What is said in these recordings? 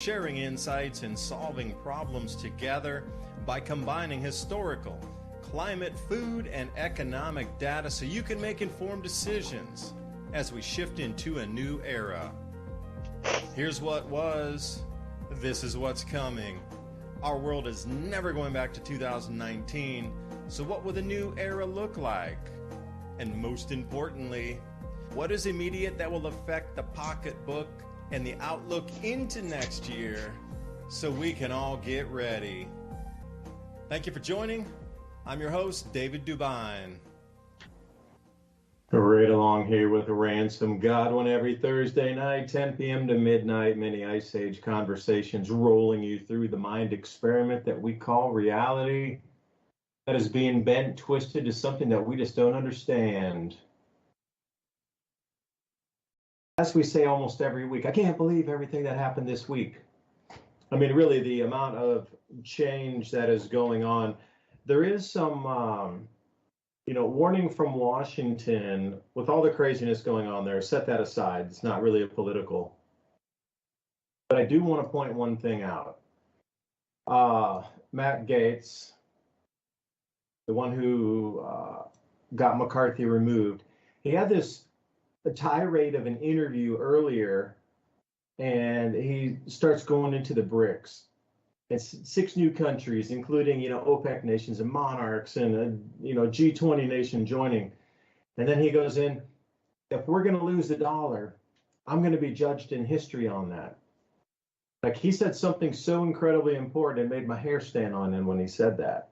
sharing insights and solving problems together by combining historical, climate, food, and economic data so you can make informed decisions as we shift into a new era. Here's what was, this is what's coming. Our world is never going back to 2019, so what will the new era look like? And most importantly, what is immediate that will affect the pocketbook and the outlook into next year so we can all get ready? Thank you for joining. I'm your host, David DuByne. Right along here with Ransom Godwin every Thursday night, 10 p.m. to midnight, many Ice Age conversations rolling you through the mind experiment that we call reality that is being bent, twisted to something that we just don't understand. As we say almost every week, I can't believe everything that happened this week. I mean, really, the amount of change that is going on. There is some, warning from Washington with all the craziness going on there. Set that aside. It's not really a political. But I do want to point one thing out. Matt Gaetz, the one who got McCarthy removed, he had this tirade of an interview earlier, and he starts going into the BRICS. It's 6 new countries, including, OPEC nations and monarchs and, G20 nation joining. And then he goes in, if we're going to lose the dollar, I'm going to be judged in history on that. Like, he said something so incredibly important, it made my hair stand on end when he said that.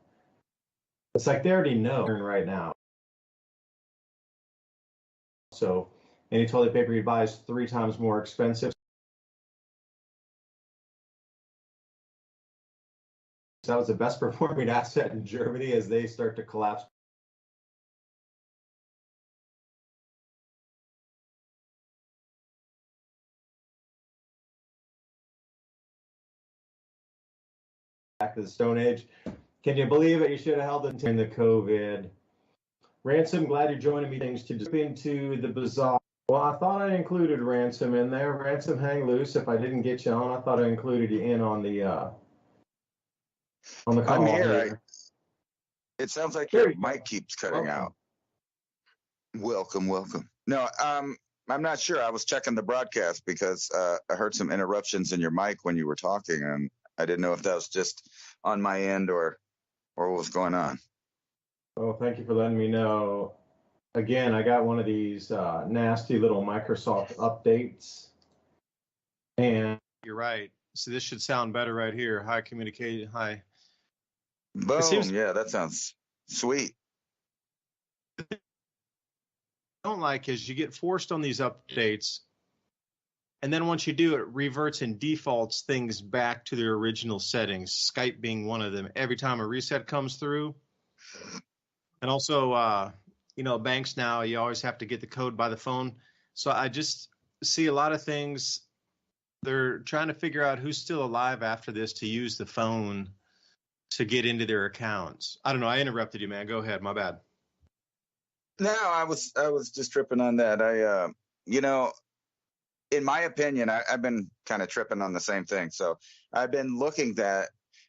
It's like they already know right now. So any toilet paper you buy is 3 times more expensive. That was the best performing asset in Germany as they start to collapse. Back to the Stone Age. Can you believe it? You should have held it in the COVID. Ransom, glad you're joining me. Things to dip into the bizarre. Well, I thought I included Ransom in there. Ransom, hang loose. If I didn't get you on, I thought I included you in on the call. I'm here. It sounds like your mic keeps cutting out. Welcome. No, I'm not sure. I was checking the broadcast because I heard some interruptions in your mic when you were talking, and I didn't know if that was just on my end or what was going on. Oh, thank you for letting me know. Again, I got one of these nasty little Microsoft updates. And you're right. So this should sound better right here. Hi, communicated. Hi. Boom. Yeah, that sounds sweet. What I don't like is you get forced on these updates, and then once you do, it reverts and defaults things back to their original settings, Skype being one of them, every time a reset comes through. And also, banks now, you always have to get the code by the phone. So I just see a lot of things. They're trying to figure out who's still alive after this to use the phone to get into their accounts. I don't know. I interrupted you, man. Go ahead. My bad. No, I was just tripping on that. In my opinion, I've been kind of tripping on the same thing. So I've been looking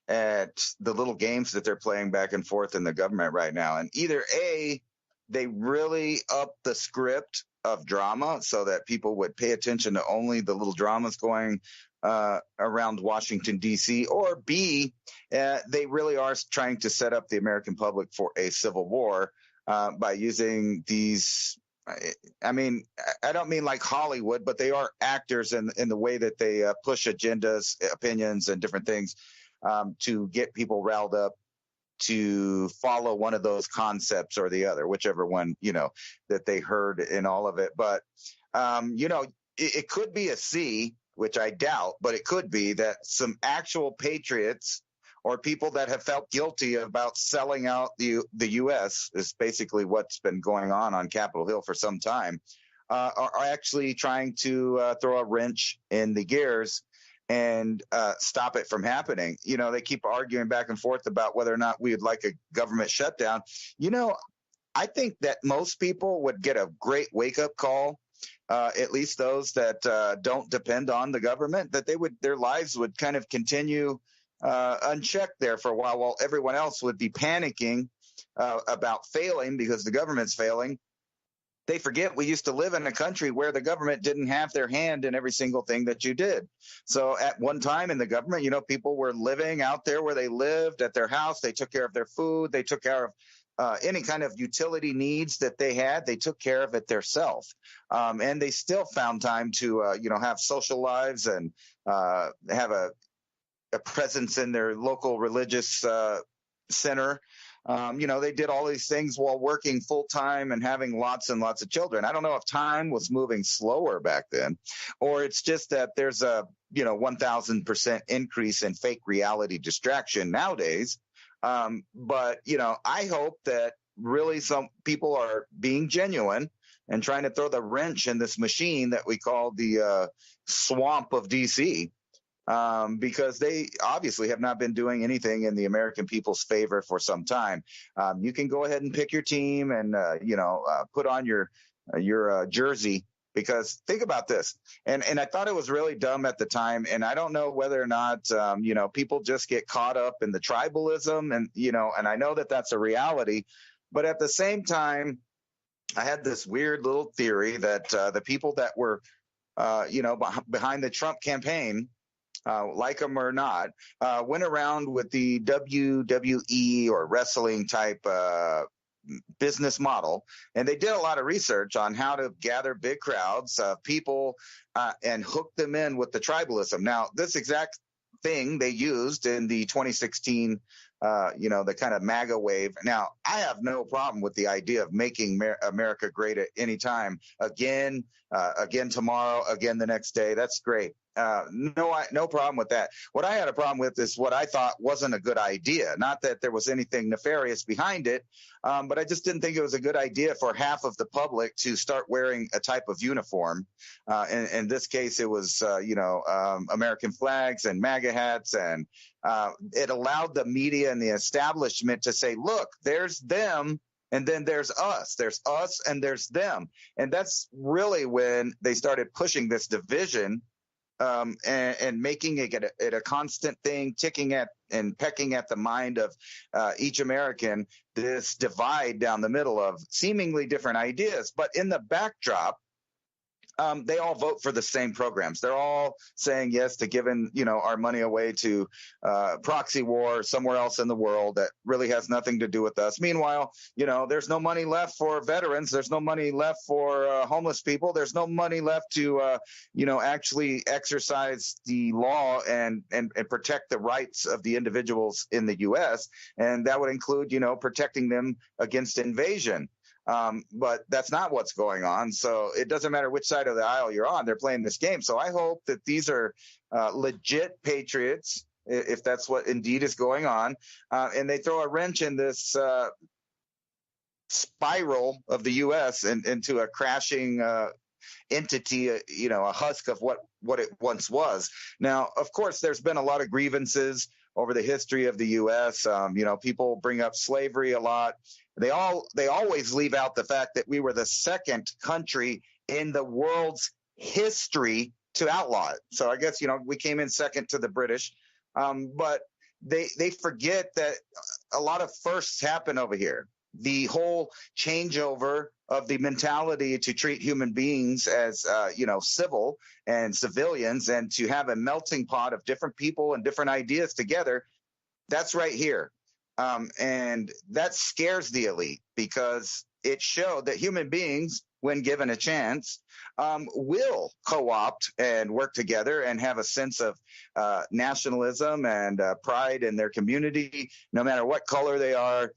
at the little games that they're playing back and forth in the government right now. And either A, they really up the script of drama so that people would pay attention to only the little dramas going around Washington, D.C., or B, they really are trying to set up the American public for a civil war by using these. I mean, I don't mean like Hollywood, but they are actors in the way that they push agendas, opinions, and different things to get people riled up to follow one of those concepts or the other, whichever one, that they heard in all of it. But, it could be a C, which I doubt, but it could be that some actual patriots or people that have felt guilty about selling out the U.S. is basically what's been going on Capitol Hill for some time, are actually trying to throw a wrench in the gears and stop it from happening. They keep arguing back and forth about whether or not we would like a government shutdown. I think that most people would get a great wake-up call at least those that don't depend on the government, that their lives would kind of continue unchecked there for a while everyone else would be panicking about failing because the government's failing. They forget we used to live in a country where the government didn't have their hand in every single thing that you did. So at one time in the government, people were living out there where they lived at their house. They took care of their food. They took care of any kind of utility needs that they had. They took care of it themselves. And they still found time to, have social lives and have a presence in their local religious center. They did all these things while working full time and having lots and lots of children. I don't know if time was moving slower back then, or it's just that there's a 1,000% increase in fake reality distraction nowadays. But I hope that really some people are being genuine and trying to throw the wrench in this machine that we call the swamp of DC. Because they obviously have not been doing anything in the American people's favor for some time. You can go ahead and pick your team and, put on your jersey, because think about this. And I thought it was really dumb at the time. And I don't know whether or not, people just get caught up in the tribalism and I know that that's a reality. But at the same time, I had this weird little theory that the people that were, behind the Trump campaign, like them or not, went around with the WWE or wrestling type business model. And they did a lot of research on how to gather big crowds of people and hook them in with the tribalism. Now, this exact thing they used in the 2016, the kind of MAGA wave. Now, I have no problem with the idea of making America great at any time. Again tomorrow, again the next day. That's great. No problem with that. What I had a problem with is what I thought wasn't a good idea. Not that there was anything nefarious behind it, but I just didn't think it was a good idea for half of the public to start wearing a type of uniform. In this case, it was, American flags and MAGA hats, and it allowed the media and the establishment to say, look, there's them. And then there's us and there's them. And that's really when they started pushing this division and making it a constant thing, ticking at and pecking at the mind of each American, this divide down the middle of seemingly different ideas. But in the backdrop, they all vote for the same programs. They're all saying yes to giving, our money away to proxy war somewhere else in the world that really has nothing to do with us. Meanwhile, there's no money left for veterans. There's no money left for homeless people. There's no money left to, actually exercise the law and protect the rights of the individuals in the U.S. And that would include, protecting them against invasion. But that's not what's going on. So it doesn't matter which side of the aisle you're on, they're playing this game. So I hope that these are legit patriots, if that's what indeed is going on, and they throw a wrench in this spiral of the U.S. into a crashing entity, a husk of what it once was. Now, of course, there's been a lot of grievances over the history of the U.S. People bring up slavery a lot. They always leave out the fact that we were the second country in the world's history to outlaw it. So I guess, we came in second to the British. But they forget that a lot of firsts happen over here. The whole changeover of the mentality to treat human beings as, civil and civilians, and to have a melting pot of different people and different ideas together, that's right here. And that scares the elite, because it showed that human beings, when given a chance, will co-opt and work together and have a sense of nationalism and pride in their community, no matter what color they are.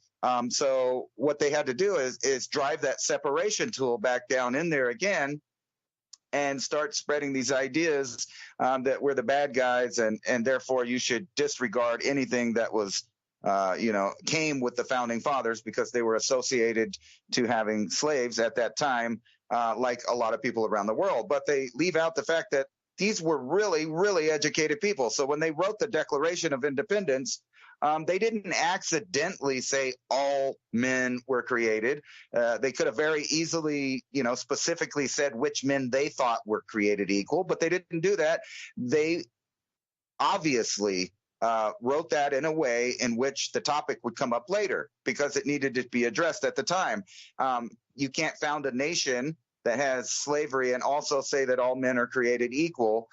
So what they had to do is drive that separation tool back down in there again and start spreading these ideas that we're the bad guys, and therefore you should disregard anything that was came with the founding fathers, because they were associated to having slaves at that time, like a lot of people around the world. But they leave out the fact that these were really, really educated people. So when they wrote the Declaration of Independence, they didn't accidentally say all men were created. They could have very easily, specifically said which men they thought were created equal, but they didn't do that. They obviously wrote that in a way in which the topic would come up later because it needed to be addressed at the time. You can't found a nation that has slavery and also say that all men are created equal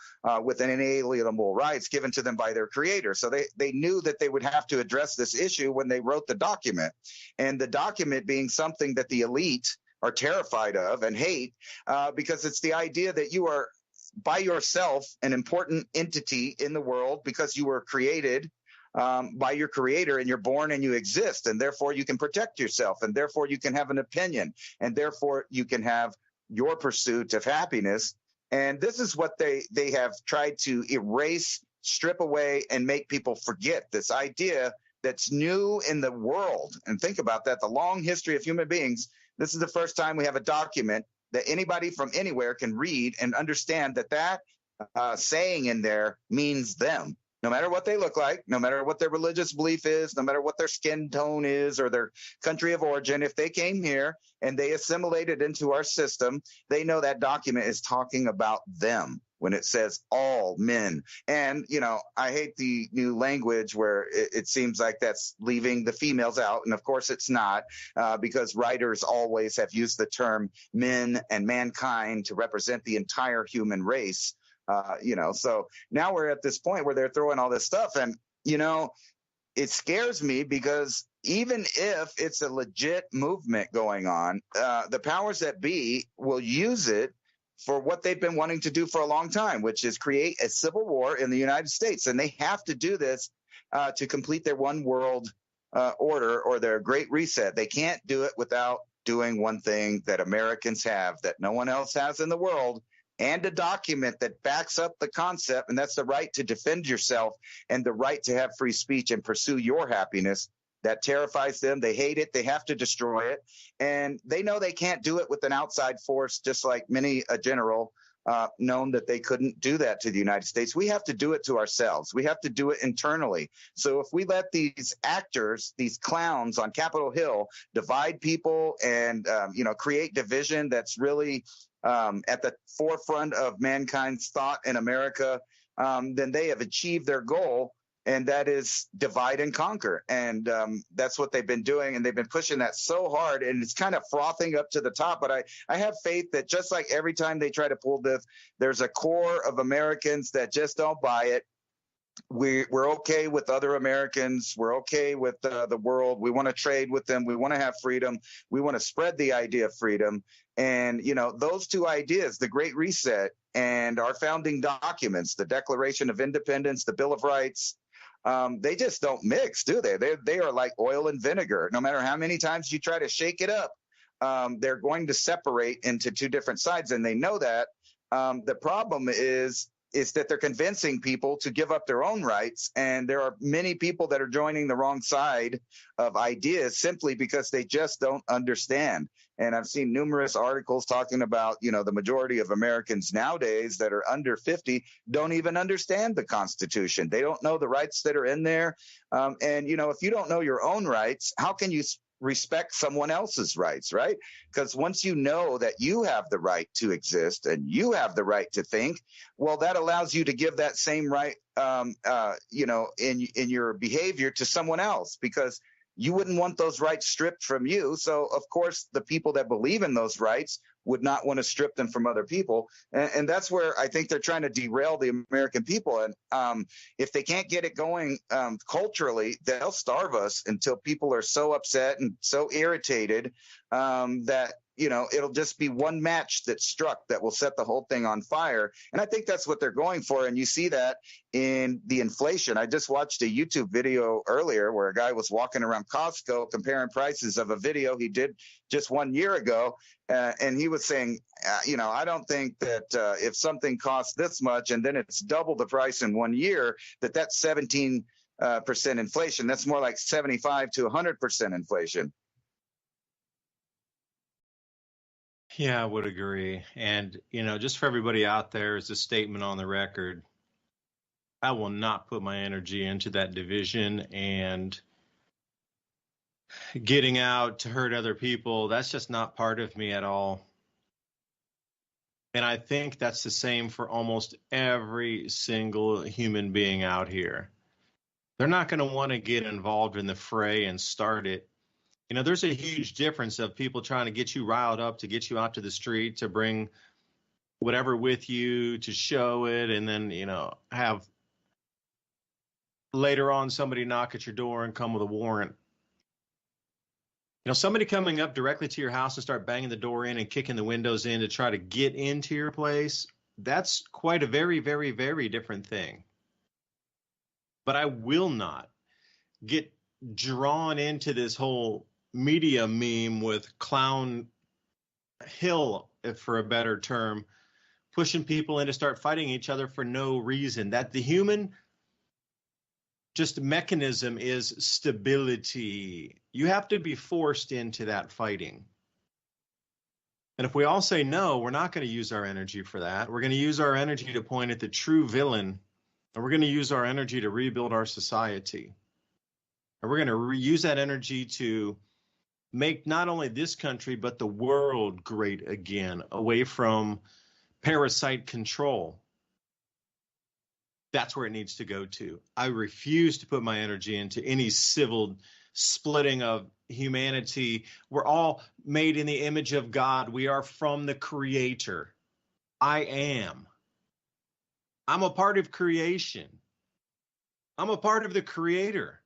with inalienable rights given to them by their creator. So they knew that they would have to address this issue when they wrote the document, and the document being something that the elite are terrified of and hate because it's the idea that you are by yourself an important entity in the world because you were created by your creator and you're born and you exist, and therefore you can protect yourself, and therefore you can have an opinion, and therefore you can have your pursuit of happiness. And this is what they have tried to erase, strip away, and make people forget, this idea that's new in the world. And think about that, the long history of human beings. This is the first time we have a document that anybody from anywhere can read and understand that saying in there means them. No matter what they look like, no matter what their religious belief is, no matter what their skin tone is or their country of origin, if they came here and they assimilated into our system, they know that document is talking about them when it says all men. And, I hate the new language where it seems like that's leaving the females out. And of course it's not, because writers always have used the term men and mankind to represent the entire human race. So now we're at this point where they're throwing all this stuff, and, it scares me because even if it's a legit movement going on, the powers that be will use it for what they've been wanting to do for a long time, which is create a civil war in the United States. And they have to do this to complete their one world order or their great reset. They can't do it without doing one thing that Americans have that no one else has in the world, and a document that backs up the concept, and that's the right to defend yourself and the right to have free speech and pursue your happiness. That terrifies them. They hate it. They have to destroy it. And they know they can't do it with an outside force, just like many a general known that they couldn't do that to the United States. We have to do it to ourselves. We have to do it internally. So if we let these actors, these clowns on Capitol Hill, divide people and, create division that's really at the forefront of mankind's thought in America, then they have achieved their goal. And that is divide and conquer. And that's what they've been doing. And they've been pushing that so hard. And it's kind of frothing up to the top. But I have faith that just like every time they try to pull this, there's a core of Americans that just don't buy it. We're okay with other Americans. We're okay with the world. We want to trade with them. We want to have freedom. We want to spread the idea of freedom. And, those two ideas, the Great Reset and our founding documents, the Declaration of Independence, the Bill of Rights, they just don't mix, do they? They are like oil and vinegar. No matter how many times you try to shake it up, they're going to separate into two different sides, and they know that. The problem is that they're convincing people to give up their own rights, and there are many people that are joining the wrong side of ideas simply because they just don't understand. And I've seen numerous articles talking about, the majority of Americans nowadays that are under 50 don't even understand the Constitution. They don't know the rights that are in there. And, if you don't know your own rights, how can you respect someone else's rights, right? Because once you know that you have the right to exist and you have the right to think, well, that allows you to give that same right, in your behavior to someone else, because you wouldn't want those rights stripped from you. So, of course, the people that believe in those rights would not want to strip them from other people. And that's where I think they're trying to derail the American people. And if they can't get it going culturally, they'll starve us until people are so upset and so irritated that, it'll just be one match that's struck that will set the whole thing on fire. And I think that's what they're going for. And you see that in the inflation. I just watched a YouTube video earlier where a guy was walking around Costco comparing prices of a video he did just 1 year ago. And he was saying, I don't think that if something costs this much and then it's double the price in 1 year, that's 17% inflation. That's more like 75 to 100% inflation. Yeah, I would agree. And, just for everybody out there, as a statement on the record, I will not put my energy into that division and getting out to hurt other people. That's just not part of me at all. And I think that's the same for almost every single human being out here. They're not going to want to get involved in the fray and start it. There's a huge difference of people trying to get you riled up, to get you out to the street, to bring whatever with you, to show it, and then, have later on somebody knock at your door and come with a warrant. Somebody coming up directly to your house and start banging the door in and kicking the windows in to try to get into your place, that's quite a very, very, very different thing. But I will not get drawn into this whole media meme with Clown Hill, if for a better term, pushing people in to start fighting each other for no reason. That the human just mechanism is stability. You have to be forced into that fighting. And if we all say no, we're not going to use our energy for that. We're going to use our energy to point at the true villain, and we're going to use our energy to rebuild our society. And we're going to use that energy to make not only this country, but the world great again, away from parasite control. That's where it needs to go to. I refuse to put my energy into any civil splitting of humanity. We're all made in the image of God. We are from the Creator. I am. I'm a part of creation. I'm a part of the Creator.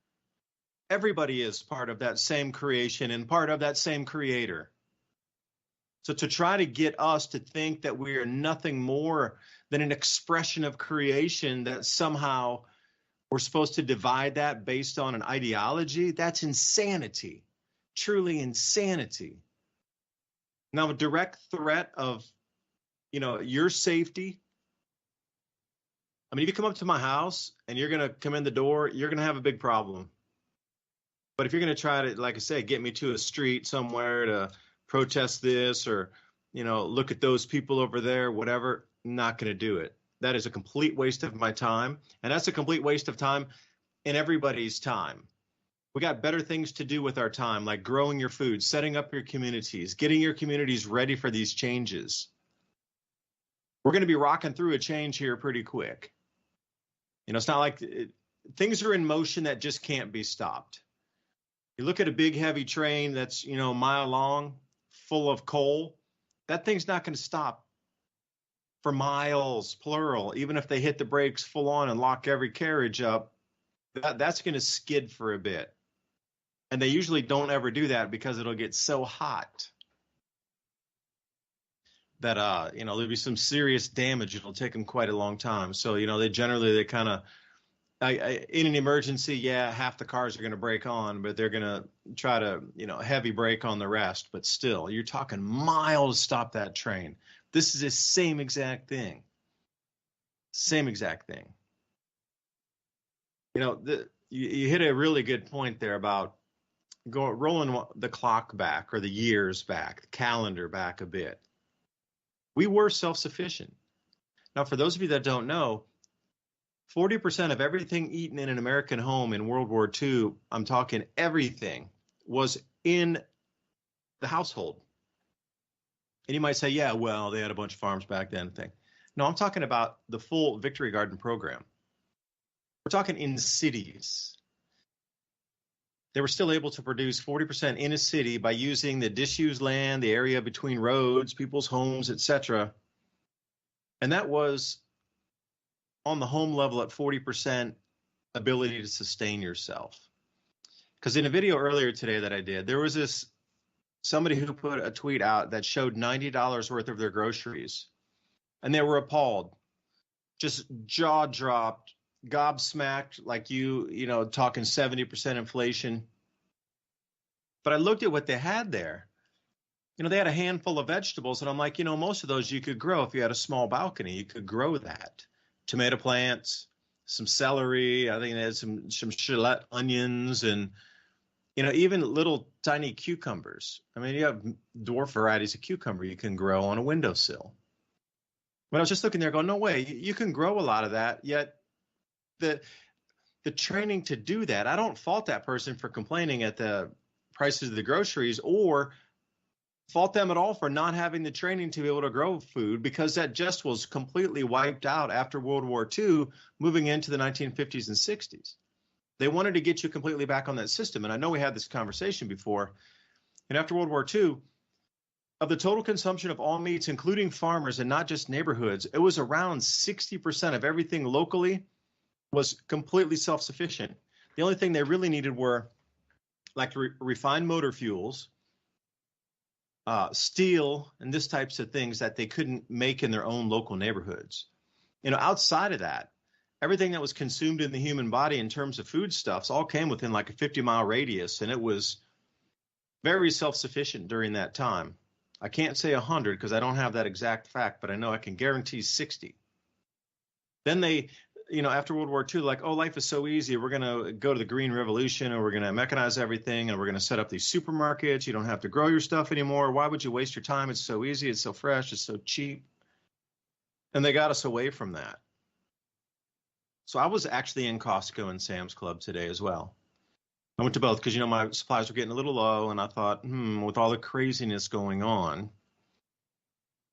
Everybody is part of that same creation and part of that same Creator. So to try to get us to think that we are nothing more than an expression of creation, that somehow we're supposed to divide that based on an ideology, that's insanity, truly insanity. Now, a direct threat of, your safety. I mean, if you come up to my house and you're going to come in the door, you're going to have a big problem. But if you're going to try to, like I say, get me to a street somewhere to protest this or, look at those people over there, whatever, not going to do it. That is a complete waste of my time. And that's a complete waste of time in everybody's time. We got better things to do with our time, like growing your food, setting up your communities, getting your communities ready for these changes. We're going to be rocking through a change here pretty quick. It's not like things are in motion that just can't be stopped. You look at a big, heavy train that's, a mile long, full of coal. That thing's not going to stop for miles, plural. Even if they hit the brakes full on and lock every carriage up, that's going to skid for a bit. And they usually don't ever do that because it'll get so hot that, there'll be some serious damage. It'll take them quite a long time. So, they kind of, in an emergency, half the cars are going to brake on, but they're going to try to, heavy brake on the rest. But still, you're talking miles to stop that train. This is the same exact thing. Same exact thing. You hit a really good point there about rolling the clock back or the years back, the calendar back a bit. We were self-sufficient. Now, for those of you that don't know, 40% of everything eaten in an American home in World War II, I'm talking everything, was in the household. And you might say, yeah, well, they had a bunch of farms back then. No, I'm talking about the full Victory Garden program. We're talking in cities. They were still able to produce 40% in a city by using the disused land, the area between roads, people's homes, etc. And that was on the home level at 40% ability to sustain yourself. Because in a video earlier today that I did, there was somebody who put a tweet out that showed $90 worth of their groceries. And they were appalled, just jaw dropped, gobsmacked, like talking 70% inflation. But I looked at what they had there. They had a handful of vegetables, and I'm like, most of those you could grow if you had a small balcony. You could grow that. Tomato plants, some celery. I think they had some shallot onions, and even little tiny cucumbers. I mean, you have dwarf varieties of cucumber you can grow on a windowsill. When I was just looking there going, no way, you can grow a lot of that, yet the training to do that, I don't fault that person for complaining at the prices of the groceries or fault them at all for not having the training to be able to grow food, because that just was completely wiped out after World War II, moving into the 1950s and 60s. They wanted to get you completely back on that system. And I know we had this conversation before. And after World War II, of the total consumption of all meats, including farmers and not just neighborhoods, it was around 60% of everything locally was completely self-sufficient. The only thing they really needed were like refined motor fuels, steel, and this types of things that they couldn't make in their own local neighborhoods. Outside of that, everything that was consumed in the human body in terms of foodstuffs all came within like a 50-mile radius, and it was very self-sufficient during that time. I can't say 100 because I don't have that exact fact, but I know I can guarantee 60. Then they, after World War II, like, oh, life is so easy. We're going to go to the Green Revolution, and we're going to mechanize everything, and we're going to set up these supermarkets. You don't have to grow your stuff anymore. Why would you waste your time? It's so easy. It's so fresh. It's so cheap. And they got us away from that. So I was actually in Costco and Sam's Club today as well. I went to both because, my supplies were getting a little low, and I thought, with all the craziness going on,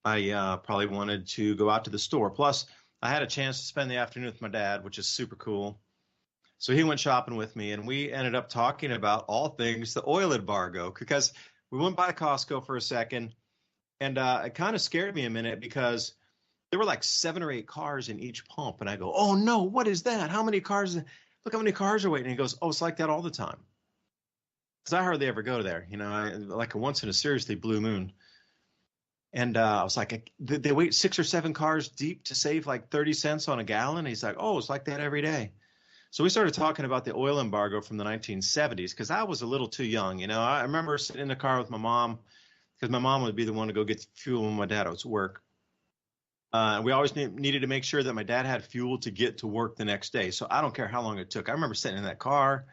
I probably wanted to go out to the store. Plus, I had a chance to spend the afternoon with my dad, which is super cool. So he went shopping with me, and we ended up talking about all things the oil embargo, because we went by Costco for a second, and it kind of scared me a minute because there were like 7 or 8 cars in each pump. And I go, oh, no, what is that? How many cars? Look how many cars are waiting. And he goes, oh, it's like that all the time. Because I hardly ever go there, like a once in a seriously blue moon. And I was like, they wait 6 or 7 cars deep to save like 30 cents on a gallon. And he's like, oh, it's like that every day. So we started talking about the oil embargo from the 1970s because I was a little too young. I remember sitting in the car with my mom because my mom would be the one to go get fuel when my dad was at work. We always needed to make sure that my dad had fuel to get to work the next day. So I don't care how long it took. I remember sitting in that car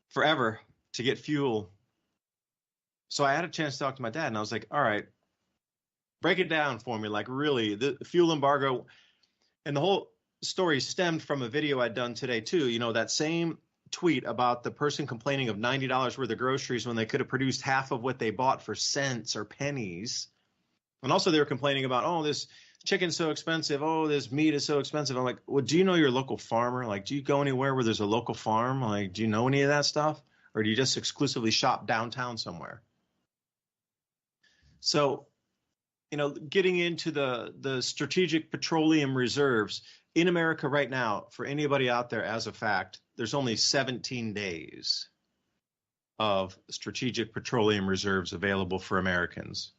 forever to get fuel. So I had a chance to talk to my dad, and I was like, all right, break it down for me. Like, really, the fuel embargo, and the whole story stemmed from a video I'd done today too. That same tweet about the person complaining of $90 worth of groceries when they could have produced half of what they bought for cents or pennies. And also they were complaining about, oh, this chicken's so expensive. Oh, this meat is so expensive. I'm like, well, do you know your local farmer? Like, do you go anywhere where there's a local farm? Like, do you know any of that stuff? Or do you just exclusively shop downtown somewhere? So, getting into the strategic petroleum reserves in America right now, for anybody out there, as a fact, there's only 17 days of strategic petroleum reserves available for Americans.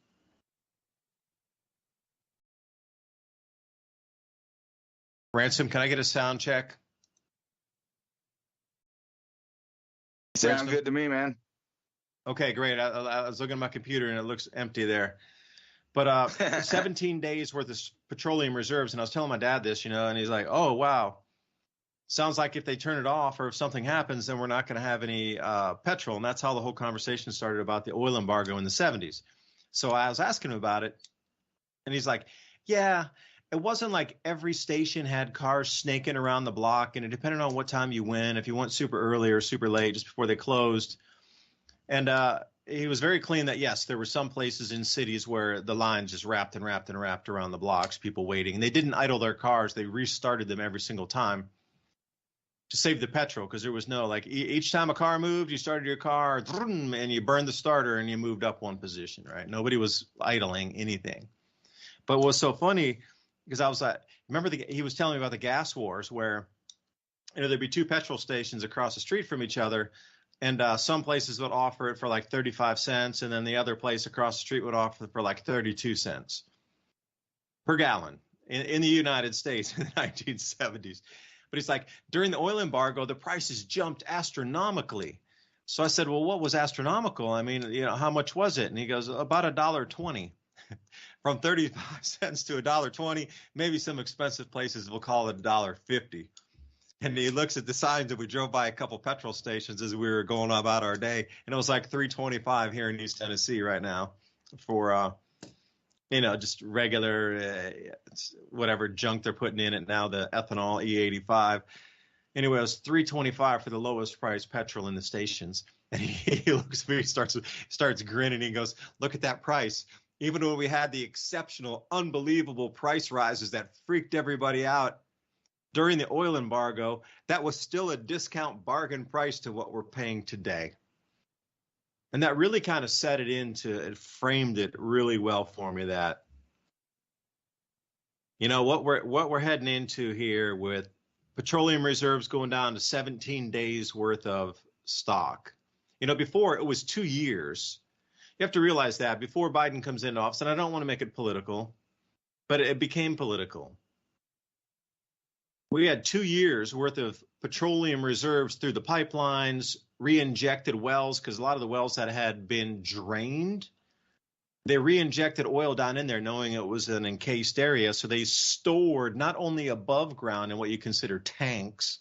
Ransom, can I get a sound check? Sound good to me, man. Okay, great. I was looking at my computer and it looks empty there. But 17 days worth of petroleum reserves. And I was telling my dad this, and he's like, oh, wow. Sounds like if they turn it off or if something happens, then we're not going to have any petrol. And that's how the whole conversation started about the oil embargo in the 70s. So I was asking him about it. And he's like, yeah, it wasn't like every station had cars snaking around the block. And it depended on what time you went, if you went super early or super late, just before they closed. And he was very clean that, yes, there were some places in cities where the lines just wrapped and wrapped and wrapped around the blocks, people waiting. And they didn't idle their cars. They restarted them every single time to save the petrol, because there was no, like, each time a car moved, you started your car and you burned the starter and you moved up one position, right? Nobody was idling anything. But what was so funny, because I was like, he was telling me about the gas wars where, there'd be 2 petrol stations across the street from each other. And some places would offer it for like 35 cents. And then the other place across the street would offer it for like 32 cents per gallon in the United States in the 1970s. But he's like, during the oil embargo, the prices jumped astronomically. So I said, well, what was astronomical? I mean, how much was it? And he goes, about $1.20 from 35 cents to $1.20. Maybe some expensive places will call it $1.50. And he looks at the signs, and we drove by a couple petrol stations as we were going about our day, and it was like $3.25 here in East Tennessee right now for just regular whatever junk they're putting in it now, the ethanol E85. Anyway, it was $3.25 for the lowest price petrol in the stations. And he looks at me, starts grinning. He goes, "Look at that price. Even when we had the exceptional, unbelievable price rises that freaked everybody out during the oil embargo, that was still a discount bargain price to what we're paying today." And that really kind of it framed it really well for me that, what we're heading into here with petroleum reserves going down to 17 days worth of stock. Before it was 2 years. You have to realize that before Biden comes into office, and I don't want to make it political, but it became political. We had 2 years worth of petroleum reserves through the pipelines, re-injected wells, because a lot of the wells that had been drained, they re-injected oil down in there knowing it was an encased area. So they stored not only above ground in what you consider tanks,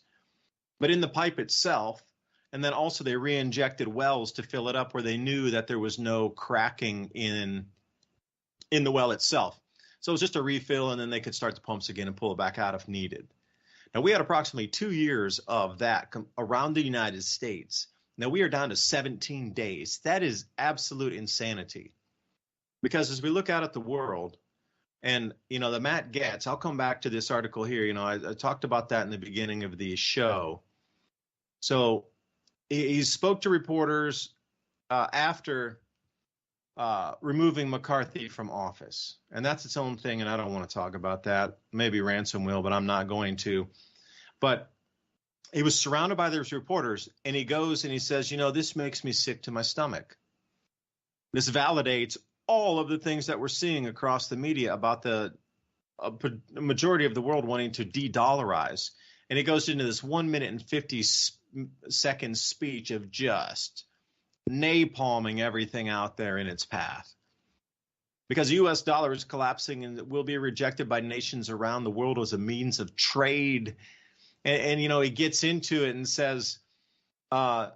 but in the pipe itself. And then also they re-injected wells to fill it up where they knew that there was no cracking in the well itself. So it was just a refill, and then they could start the pumps again and pull it back out if needed. Now, we had approximately 2 years of that around the United States. Now, we are down to 17 days. That is absolute insanity. Because as we look out at the world, and, the Matt Getz, I'll come back to this article here. I talked about that in the beginning of the show. So he spoke to reporters after removing McCarthy from office. And that's its own thing, and I don't want to talk about that. Maybe Ransom will, but I'm not going to. But he was surrounded by those reporters, and he goes and he says, "This makes me sick to my stomach. This validates all of the things that we're seeing across the media about the majority of the world wanting to de-dollarize." And he goes into this 1 minute and 50-second speech of just napalming everything out there in its path. Because the U.S. dollar is collapsing and will be rejected by nations around the world as a means of trade. And he gets into it and says, the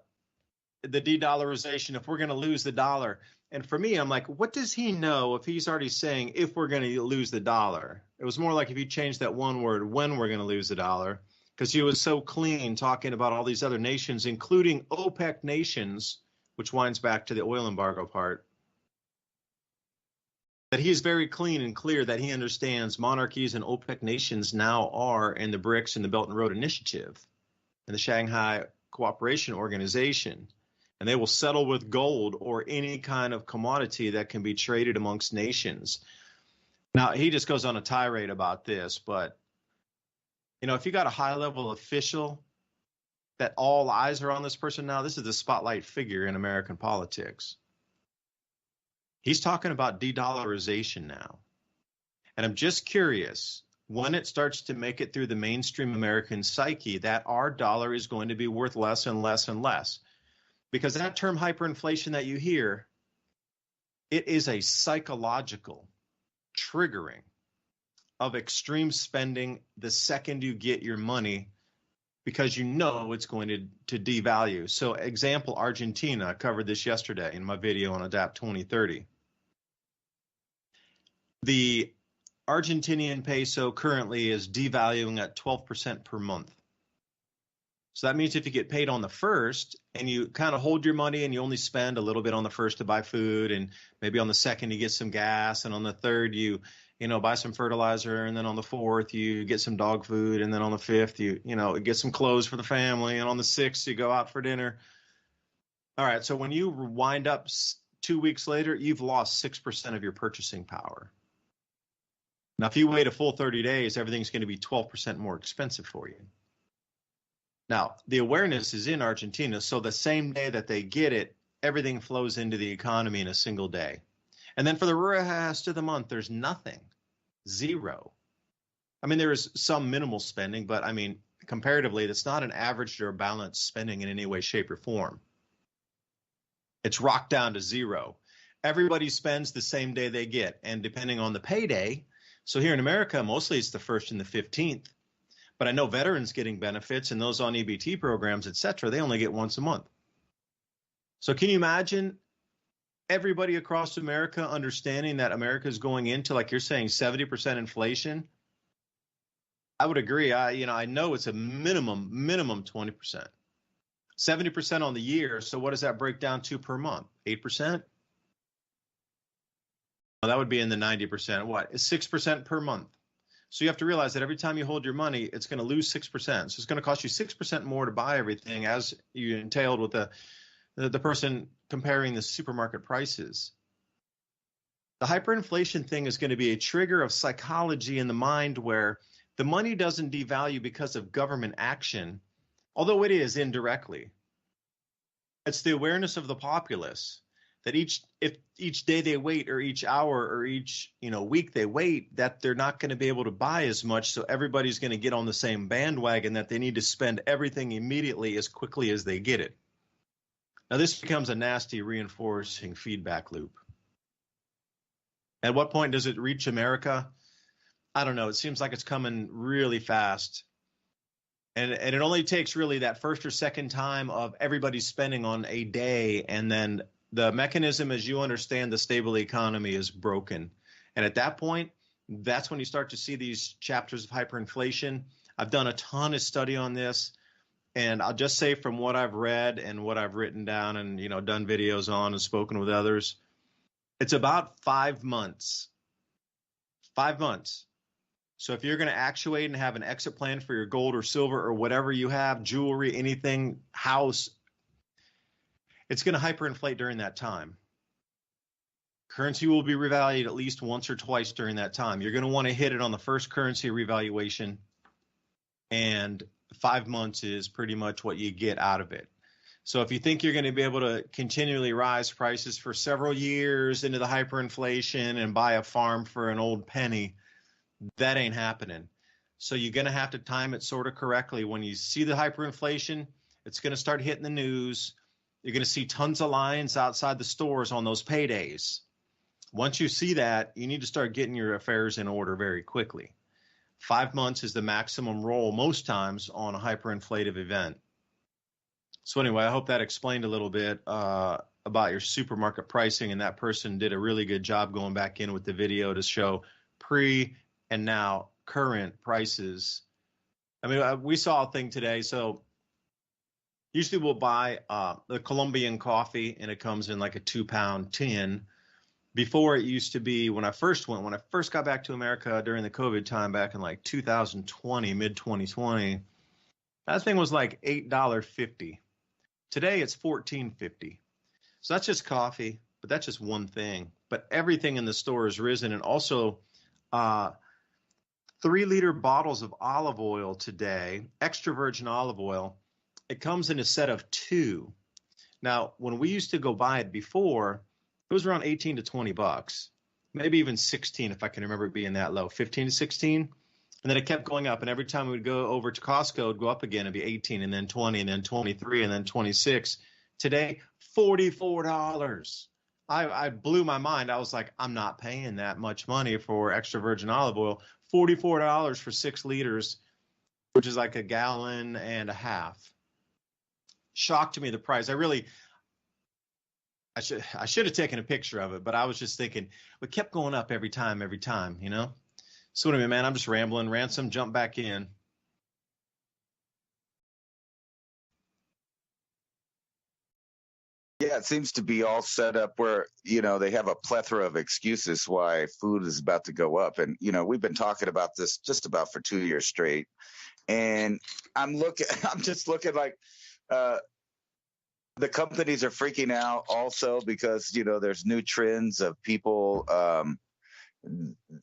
de-dollarization, if we're going to lose the dollar. And for me, I'm like, what does he know if he's already saying if we're going to lose the dollar? It was more like if you changed that one word, when we're going to lose the dollar, because he was so clean talking about all these other nations, including OPEC nations, which winds back to the oil embargo part, that he is very clean and clear that he understands monarchies and OPEC nations now are in the BRICS and the Belt and Road Initiative and the Shanghai Cooperation Organization. And they will settle with gold or any kind of commodity that can be traded amongst nations. Now, he just goes on a tirade about this, but, if you got a high-level official that all eyes are on this person now, this is the spotlight figure in American politics. He's talking about de-dollarization now. And I'm just curious, when it starts to make it through the mainstream American psyche, that our dollar is going to be worth less and less and less. Because that term hyperinflation that you hear, it is a psychological triggering of extreme spending the second you get your money, because it's going to devalue. So example, Argentina, I covered this yesterday in my video on ADAPT 2030. The Argentinian peso currently is devaluing at 12% per month. So that means if you get paid on the first and you kind of hold your money and you only spend a little bit on the first to buy food, and maybe on the second you get some gas, and on the third you buy some fertilizer, and then on the fourth you get some dog food, and then on the fifth you get some clothes for the family, and on the sixth you go out for dinner. All right, so when you wind up 2 weeks later, you've lost 6% of your purchasing power. Now, if you wait a full 30 days, everything's going to be 12% more expensive for you. Now, the awareness is in Argentina, so the same day that they get it, everything flows into the economy in a single day. And then for the rest of the month, there's nothing, zero. I mean, there is some minimal spending, but comparatively, that's not an averaged or balanced spending in any way, shape, or form. It's rocked down to zero. Everybody spends the same day they get, and depending on the payday, so here in America, mostly it's the 1st and the 15th. But I know veterans getting benefits and those on EBT programs, et cetera, they only get once a month. So can you imagine everybody across America understanding that America is going into, like you're saying, 70% inflation? I would agree. I know it's a minimum 20%. 70% on the year. So what does that break down to per month? 8%? Well, that would be in the 90%. What? It's 6% per month. So you have to realize that every time you hold your money, it's going to lose 6%. So it's going to cost you 6% more to buy everything, as you entailed with the person comparing the supermarket prices. The hyperinflation thing is going to be a trigger of psychology in the mind where the money doesn't devalue because of government action, although it is indirectly. It's the awareness of the populace that each day they wait, or each hour, or each week they wait, that they're not going to be able to buy as much. So everybody's going to get on the same bandwagon that they need to spend everything immediately as quickly as they get it. Now this becomes a nasty reinforcing feedback loop. At what point does it reach America? I don't know. It seems like it's coming really fast. And it only takes really that first or second time of everybody spending on a day, and then the mechanism, as you understand, the stable economy is broken. And at that point, that's when you start to see these chapters of hyperinflation. I've done a ton of study on this, and I'll just say from what I've read and what I've written down and done videos on and spoken with others, it's about 5 months. 5 months. So if you're going to actuate and have an exit plan for your gold or silver or whatever you have, jewelry, anything, house, it's going to hyperinflate during that time. Currency will be revalued at least once or twice during that time. You're going to want to hit it on the first currency revaluation, and 5 months is pretty much what you get out of it. So if you think you're going to be able to continually rise prices for several years into the hyperinflation and buy a farm for an old penny, that ain't happening. So you're going to have to time it sort of correctly. When you see the hyperinflation, it's going to start hitting the news. You're going to see tons of lines outside the stores on those paydays. Once you see that, you need to start getting your affairs in order very quickly. 5 months is the maximum roll most times on a hyperinflative event. So anyway, I hope that explained a little bit about your supermarket pricing, and that person did a really good job going back in with the video to show pre and now current prices. I mean, we saw a thing today. So usually we'll buy the Colombian coffee, and it comes in like a 2-pound tin. Before, it used to be, when I first got back to America during the COVID time back in like 2020, mid 2020, that thing was like $8.50. Today it's $14.50. So that's just coffee, but that's just one thing. But everything in the store has risen. And also 3-liter bottles of olive oil today, extra virgin olive oil, it comes in a set of 2. Now, when we used to go buy it before, it was around 18 to 20 bucks, maybe even 16 if I can remember it being that low, 15 to 16. And then it kept going up. And every time we would go over to Costco, it would go up again. It'd be 18 and then 20 and then 23 and then 26. Today, $44. I blew my mind. I was like, I'm not paying that much money for extra virgin olive oil. $44 for 6 liters, which is like a gallon and a half. Shocked me, the price. I should have taken a picture of it, but I was just thinking, it kept going up every time, So anyway, man, I'm just rambling. Ransom, jump back in. Yeah, it seems to be all set up where, they have a plethora of excuses why food is about to go up. And, we've been talking about this just about for 2 years straight. And I'm just looking like the companies are freaking out also because, there's new trends of people,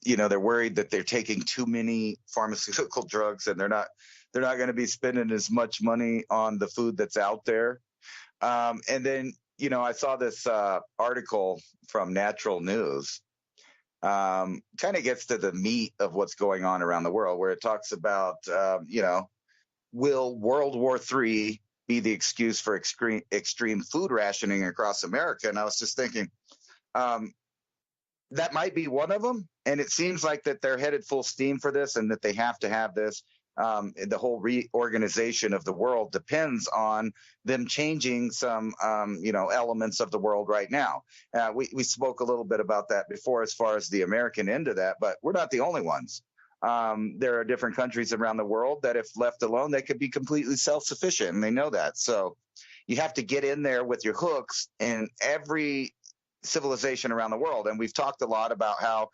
they're worried that they're taking too many pharmaceutical drugs and they're not going to be spending as much money on the food that's out there. And then, I saw this article from Natural News, kind of gets to the meat of what's going on around the world, where it talks about, will World War III be the excuse for extreme food rationing across America? And I was just thinking, that might be one of them. And it seems like that they're headed full steam for this and that they have to have this. The whole reorganization of the world depends on them changing some, elements of the world right now. We spoke a little bit about that before as far as the American end of that, but we're not the only ones. There are different countries around the world that if left alone, they could be completely self-sufficient, and they know that. So you have to get in there with your hooks in every civilization around the world. And we've talked a lot about how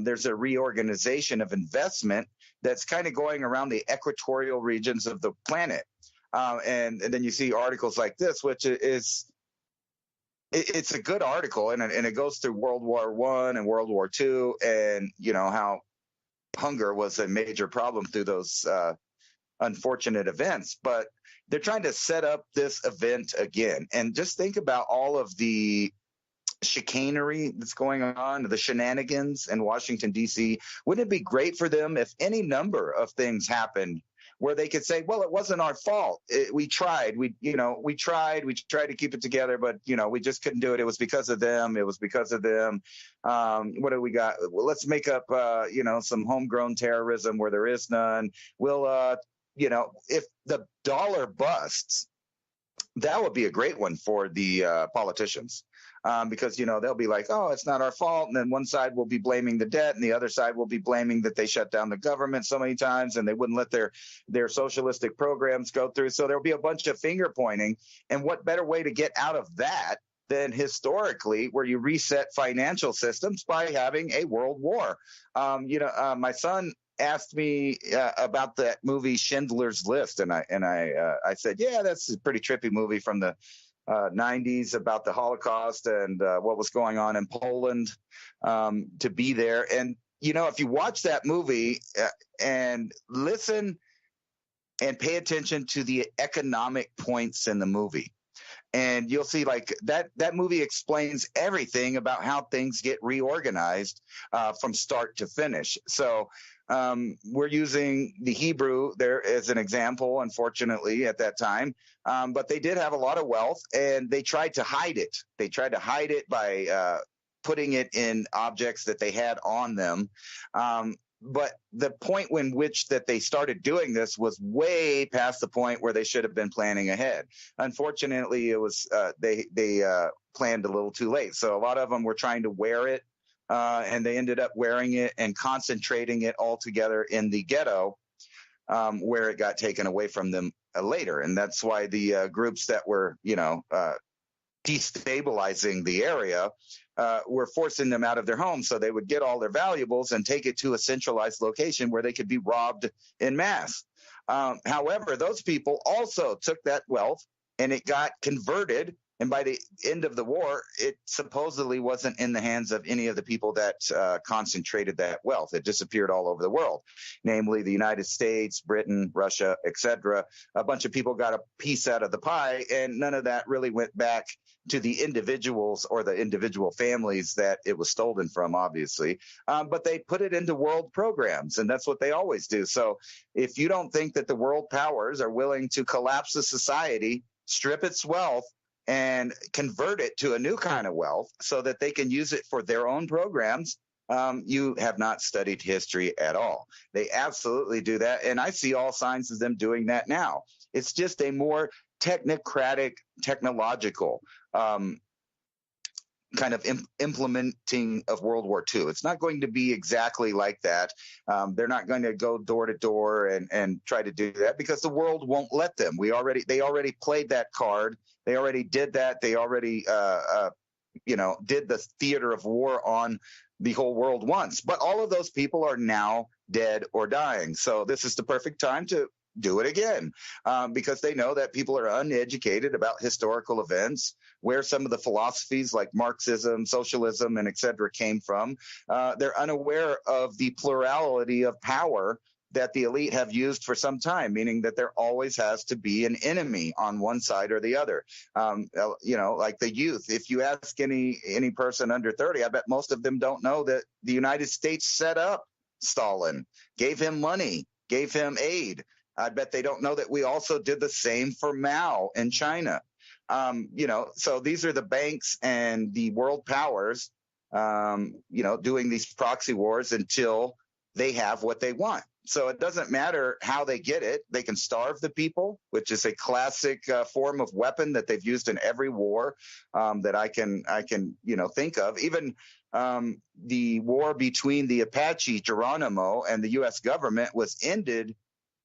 there's a reorganization of investment that's kind of going around the equatorial regions of the planet. And then you see articles like this, which it's a good article, and it goes through World War I and World War II, and how hunger was a major problem through those unfortunate events. But they're trying to set up this event again, and just think about all of the chicanery that's going on, the shenanigans in Washington, D.C. Wouldn't it be great for them if any number of things happened where they could say, well, it wasn't our fault. We tried. We tried to keep it together, but, we just couldn't do it. It was because of them. It was because of them. What do we got? Well, let's make up, some homegrown terrorism where there is none. We'll, if the dollar busts, that would be a great one for the politicians. Because, they'll be like, oh, it's not our fault. And then one side will be blaming the debt and the other side will be blaming that they shut down the government so many times and they wouldn't let their socialistic programs go through. So there'll be a bunch of finger pointing. And what better way to get out of that than historically where you reset financial systems by having a world war? My son asked me about that movie Schindler's List. And I said, yeah, that's a pretty trippy movie from the 90s about the Holocaust and what was going on in Poland, to be there. And, if you watch that movie and listen and pay attention to the economic points in the movie, and you'll see like that movie explains everything about how things get reorganized from start to finish. So we're using the Hebrew there as an example, unfortunately, at that time. But they did have a lot of wealth, and they tried to hide it. They tried to hide it by putting it in objects that they had on them. But the point in which that they started doing this was way past the point where they should have been planning ahead. Unfortunately, it was they planned a little too late. So a lot of them were trying to wear it. And they ended up wearing it and concentrating it all together in the ghetto, where it got taken away from them later. And that's why the groups that were, destabilizing the area were forcing them out of their homes so they would get all their valuables and take it to a centralized location where they could be robbed en masse. However, those people also took that wealth and it got converted. And by the end of the war, it supposedly wasn't in the hands of any of the people that concentrated that wealth. It disappeared all over the world, namely the United States, Britain, Russia, etc. A bunch of people got a piece out of the pie, and none of that really went back to the individuals or the individual families that it was stolen from, obviously. But they put it into world programs, and that's what they always do. So if you don't think that the world powers are willing to collapse the society, strip its wealth, and convert it to a new kind of wealth so that they can use it for their own programs, you have not studied history at all. They absolutely do that. And I see all signs of them doing that now. It's just a more technocratic, technological kind of implementing of World War II. It's not going to be exactly like that. They're not going to go door to door and try to do that because the world won't let them. They already played that card. They already did that. They already, did the theater of war on the whole world once. But all of those people are now dead or dying. So this is the perfect time to do it again, because they know that people are uneducated about historical events, where some of the philosophies like Marxism, socialism, and et cetera came from. They're unaware of the plurality of power that the elite have used for some time, meaning that there always has to be an enemy on one side or the other. Like the youth, if you ask any person under 30, I bet most of them don't know that the United States set up Stalin, gave him money, gave him aid. I bet they don't know that we also did the same for Mao in China. So these are the banks and the world powers, doing these proxy wars until they have what they want. So it doesn't matter how they get it. They can starve the people, which is a classic form of weapon that they've used in every war that I can think of. Even the war between the Apache Geronimo and the U.S. government was ended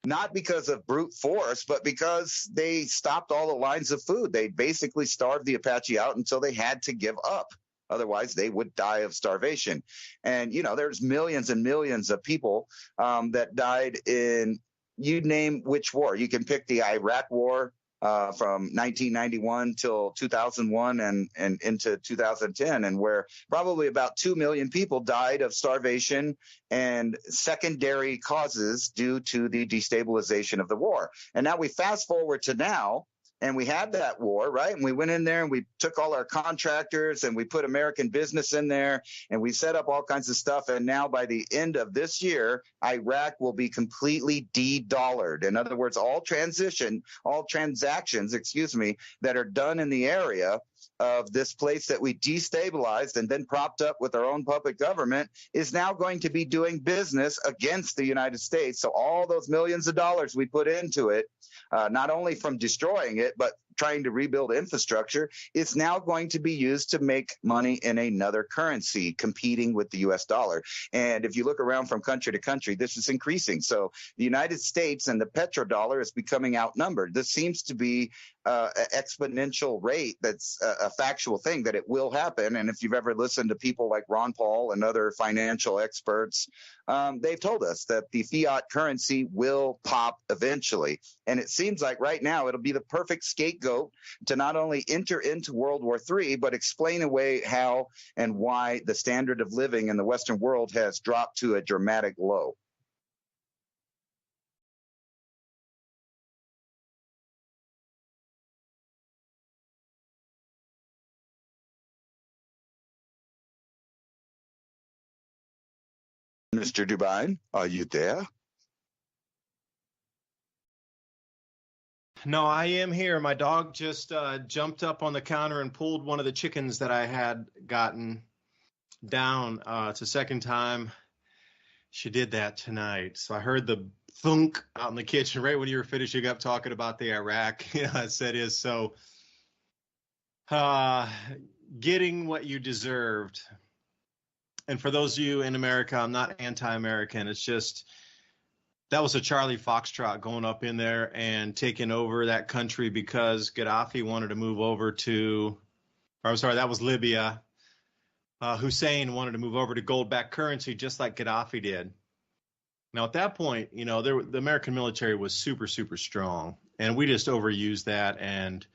not because of brute force, but because they stopped all the lines of food. They basically starved the Apache out until they had to give up. Otherwise, they would die of starvation. And, there's millions and millions of people that died in, you name which war. You can pick the Iraq War from 1991 till 2001 and into 2010, and where probably about 2 million people died of starvation and secondary causes due to the destabilization of the war. And now we fast forward to now, and we had that war, right? And we went in there and we took all our contractors and we put American business in there and we set up all kinds of stuff. And now by the end of this year, Iraq will be completely de-dollared. In other words, all transactions, that are done in the area of this place that we destabilized and then propped up with our own puppet government is now going to be doing business against the United States. So all those millions of dollars we put into it, not only from destroying it, but trying to rebuild infrastructure, is now going to be used to make money in another currency, competing with the U.S. dollar. And if you look around from country to country, this is increasing. So the United States and the petrodollar is becoming outnumbered. This seems to be an exponential rate. That's a factual thing that it will happen. And if you've ever listened to people like Ron Paul and other financial experts, they've told us that the fiat currency will pop eventually. And it seems like right now it'll be the perfect scapegoat to not only enter into World War III, but explain away how and why the standard of living in the Western world has dropped to a dramatic low. Mr. DuByne, are you there? No, I am here. My dog just jumped up on the counter and pulled one of the chickens that I had gotten down. It's the second time she did that tonight. So I heard the thunk out in the kitchen right when you were finishing up talking about the Iraq. I said is so getting what you deserved. And for those of you in America, I'm not anti-American. It's just that was a Charlie Foxtrot going up in there and taking over that country because Gaddafi wanted to move over to, or I'm sorry, that was Libya. Hussein wanted to move over to gold-backed currency just like Gaddafi did. Now, at that point, the American military was super, super strong, and we just overused that. And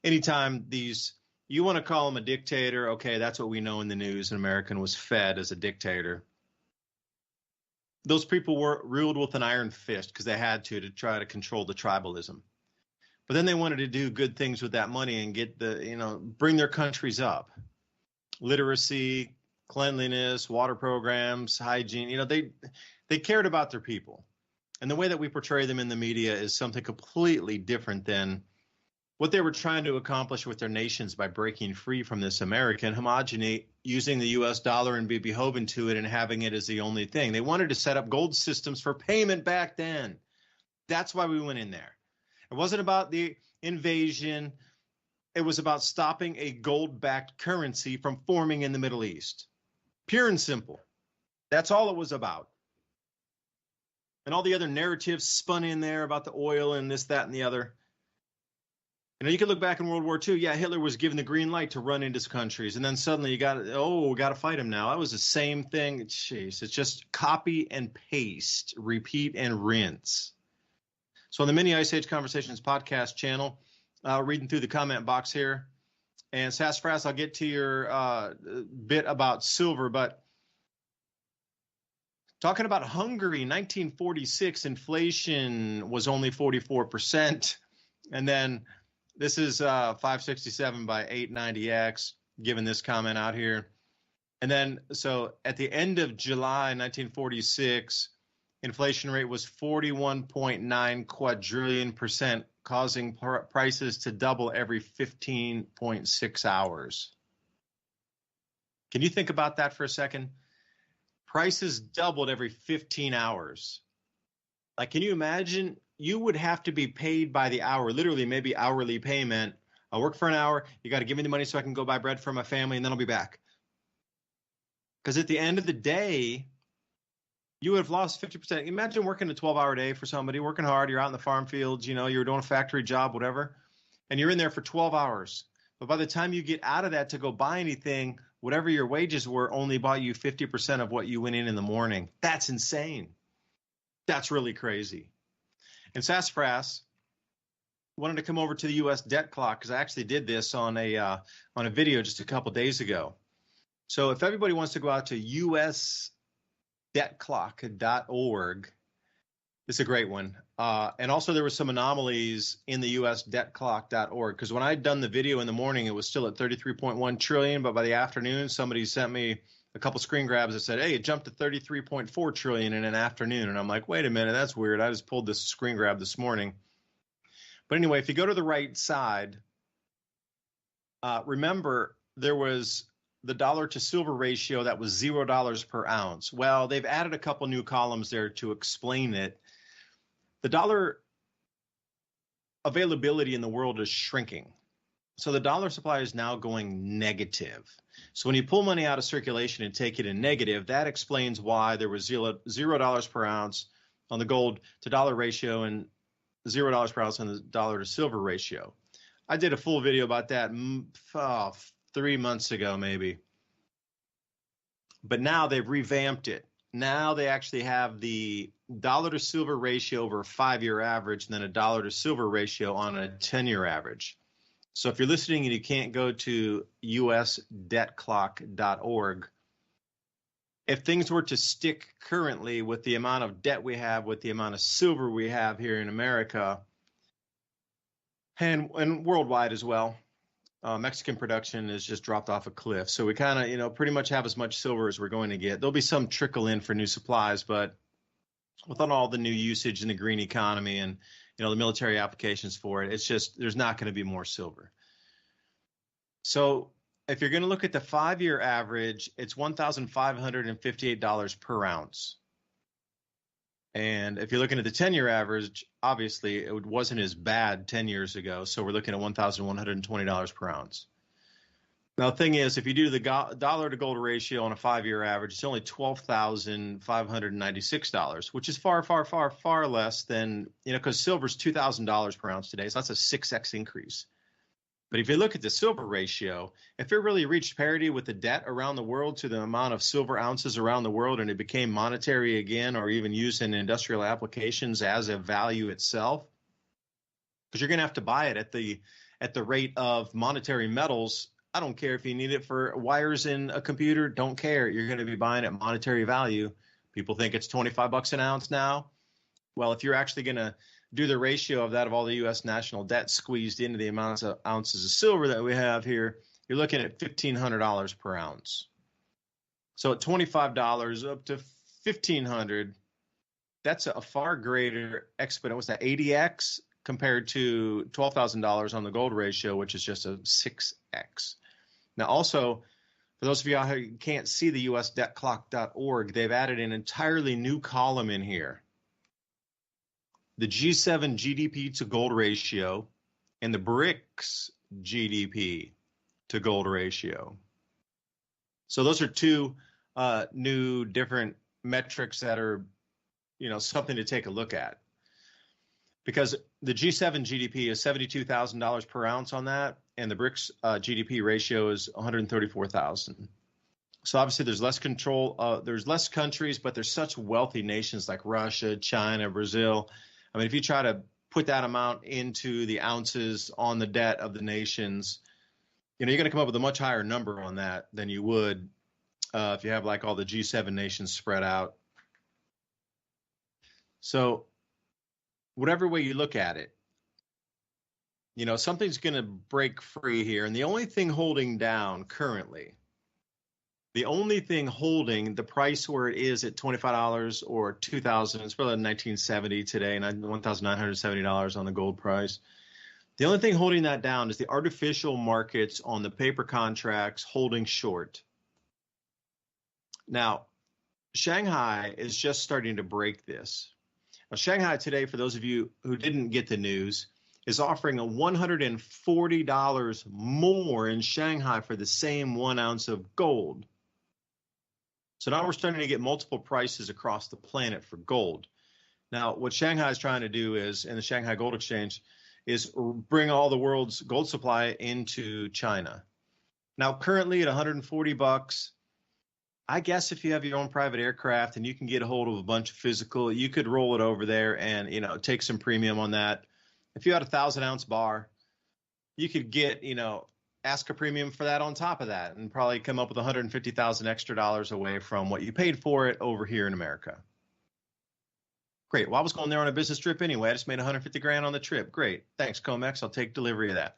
anytime you want to call him a dictator, okay, that's what we know in the news. An American was fed as a dictator. Those people were ruled with an iron fist because they had to try to control the tribalism. But then they wanted to do good things with that money and get bring their countries up. Literacy, cleanliness, water programs, hygiene, they cared about their people. And the way that we portray them in the media is something completely different than what they were trying to accomplish with their nations by breaking free from this American homogeneity, using the U.S. dollar and be beholden to it and having it as the only thing. They wanted to set up gold systems for payment back then. That's why we went in there. It wasn't about the invasion. It was about stopping a gold-backed currency from forming in the Middle East. Pure and simple. That's all it was about. And all the other narratives spun in there about the oil and this, that, and the other. You can look back in World War II. Yeah, Hitler was given the green light to run into countries. And then suddenly we got to fight him now. That was the same thing. Jeez, it's just copy and paste, repeat and rinse. So on the Mini Ice Age Conversations podcast channel, reading through the comment box here. And Sassafras, I'll get to your bit about silver. But talking about Hungary, 1946, inflation was only 44%. And then this is 567 by 890X, giving this comment out here. And then, so at the end of July 1946, inflation rate was 41.9 quadrillion %, causing prices to double every 15.6 hours. Can you think about that for a second? Prices doubled every 15 hours. Like, can you imagine? You would have to be paid by the hour, literally, maybe hourly payment. I work for an hour. You got to give me the money so I can go buy bread for my family, and then I'll be back. Because at the end of the day, you would have lost 50%. Imagine working a 12-hour day for somebody, working hard. You're out in the farm fields, you're doing a factory job, whatever, and you're in there for 12 hours. But by the time you get out of that to go buy anything, whatever your wages were only bought you 50% of what you went in the morning. That's insane. That's really crazy. And Sassafras wanted to come over to the U.S. debt clock because I actually did this on a video just a couple days ago. So if everybody wants to go out to usdebtclock.org, it's a great one. And also there were some anomalies in the usdebtclock.org because when I'd done the video in the morning, it was still at 33.1 trillion. But by the afternoon, somebody sent me a couple screen grabs that said, hey, it jumped to 33.4 trillion in an afternoon. And I'm like, wait a minute, that's weird. I just pulled this screen grab this morning. But anyway, if you go to the right side, remember there was the dollar to silver ratio that was $0 per ounce. Well, they've added a couple new columns there to explain it. The dollar availability in the world is shrinking. So the dollar supply is now going negative. So when you pull money out of circulation and take it in negative, that explains why there was $0 per ounce on the gold to dollar ratio and $0 per ounce on the dollar to silver ratio. I did a full video about that 3 months ago, maybe. But now they've revamped it. Now they actually have the dollar to silver ratio over a 5-year average and then a dollar to silver ratio on a 10-year average. So if you're listening and you can't go to usdebtclock.org, if things were to stick currently with the amount of debt we have, with the amount of silver we have here in America, and worldwide as well, Mexican production has just dropped off a cliff. So we kind of, pretty much have as much silver as we're going to get. There'll be some trickle in for new supplies, but without all the new usage in the green economy and, the military applications for it, it's just, there's not going to be more silver. So if you're going to look at the 5-year average, it's $1,558 per ounce. And if you're looking at the 10-year average, obviously it wasn't as bad 10 years ago. So we're looking at $1,120 per ounce. Now, the thing is, if you do the dollar to gold ratio on a 5-year average, it's only $12,596, which is far, far, far, far less than, because silver's $2,000 per ounce today. So that's a 6x increase. But if you look at the silver ratio, if it really reached parity with the debt around the world to the amount of silver ounces around the world and it became monetary again or even used in industrial applications as a value itself, because you're going to have to buy it at the rate of monetary metals. I don't care if you need it for wires in a computer. Don't care. You're going to be buying at monetary value. People think it's $25 an ounce now. Well, if you're actually going to do the ratio of that of all the U.S. national debt squeezed into the amounts of ounces of silver that we have here, you're looking at $1,500 per ounce. So at $25 up to $1,500, that's a far greater exponent. What's that, 80x compared to $12,000 on the gold ratio, which is just a 6x. Now, also, for those of you out here who can't see the usdebtclock.org, they've added an entirely new column in here. The G7 GDP to gold ratio and the BRICS GDP to gold ratio. So those are two new different metrics that are, something to take a look at. Because the G7 GDP is $72,000 per ounce on that, and the BRICS GDP ratio is 134,000. So obviously there's less control. There's less countries, but there's such wealthy nations like Russia, China, Brazil. I mean, if you try to put that amount into the ounces on the debt of the nations, you're going to come up with a much higher number on that than you would if you have like all the G7 nations spread out. So whatever way you look at it, something's going to break free here. And the only thing holding down currently, the only thing holding the price where it is at $25 or $2,000, it's probably $1,970 today, $1,970 on the gold price. The only thing holding that down is the artificial markets on the paper contracts holding short. Now, Shanghai is just starting to break this. Now, Shanghai today, for those of you who didn't get the news, is offering a $140 more in Shanghai for the same 1 ounce of gold. So now we're starting to get multiple prices across the planet for gold. Now, what Shanghai is trying to do is, in the Shanghai Gold Exchange, is bring all the world's gold supply into China. Now, currently at $140, I guess if you have your own private aircraft and you can get a hold of a bunch of physical, you could roll it over there and, take some premium on that. If you had a 1,000-ounce bar, you could get, ask a premium for that on top of that and probably come up with $150,000 extra dollars away from what you paid for it over here in America. Great. Well, I was going there on a business trip anyway. I just made 150 grand on the trip. Great. Thanks, COMEX. I'll take delivery of that.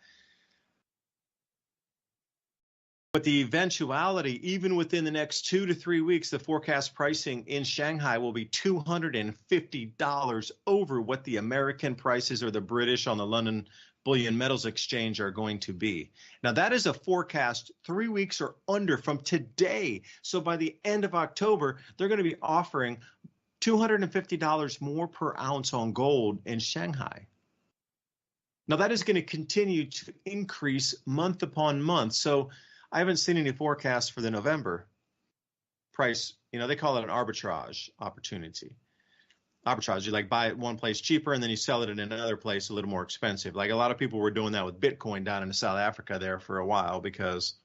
But the eventuality, even within the next 2 to 3 weeks, the forecast pricing in Shanghai will be $250 over what the American prices or the British on the London Bullion Metals Exchange are going to be. Now, that is a forecast 3 weeks or under from today. So by the end of October, they're going to be offering $250 more per ounce on gold in Shanghai. Now, that is going to continue to increase month upon month. So I haven't seen any forecasts for the November price. They call it an arbitrage opportunity. Arbitrage, you buy it one place cheaper and then you sell it in another place a little more expensive. Like a lot of people were doing that with Bitcoin down in South Africa there for a while because,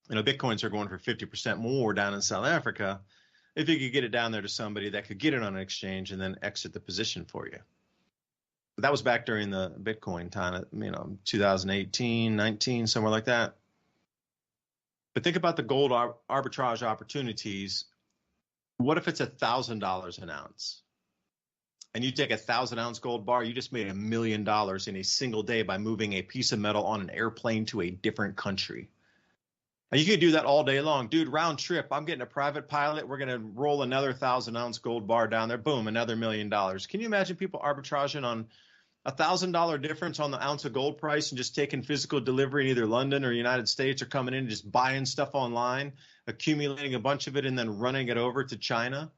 Bitcoins are going for 50% more down in South Africa. If you could get it down there to somebody that could get it on an exchange and then exit the position for you. But that was back during the Bitcoin time, 2018, 19, somewhere like that. But think about the gold arbitrage opportunities. What if it's $1,000 an ounce? And you take a 1,000-ounce gold bar, you just made $1 million in a single day by moving a piece of metal on an airplane to a different country. And you can do that all day long. Dude, round trip, I'm getting a private pilot. We're going to roll another 1,000-ounce gold bar down there. Boom, another $1 million. Can you imagine people arbitraging on $1,000 difference on the ounce of gold price and just taking physical delivery in either London or United States, or coming in and just buying stuff online, accumulating a bunch of it and then running it over to China,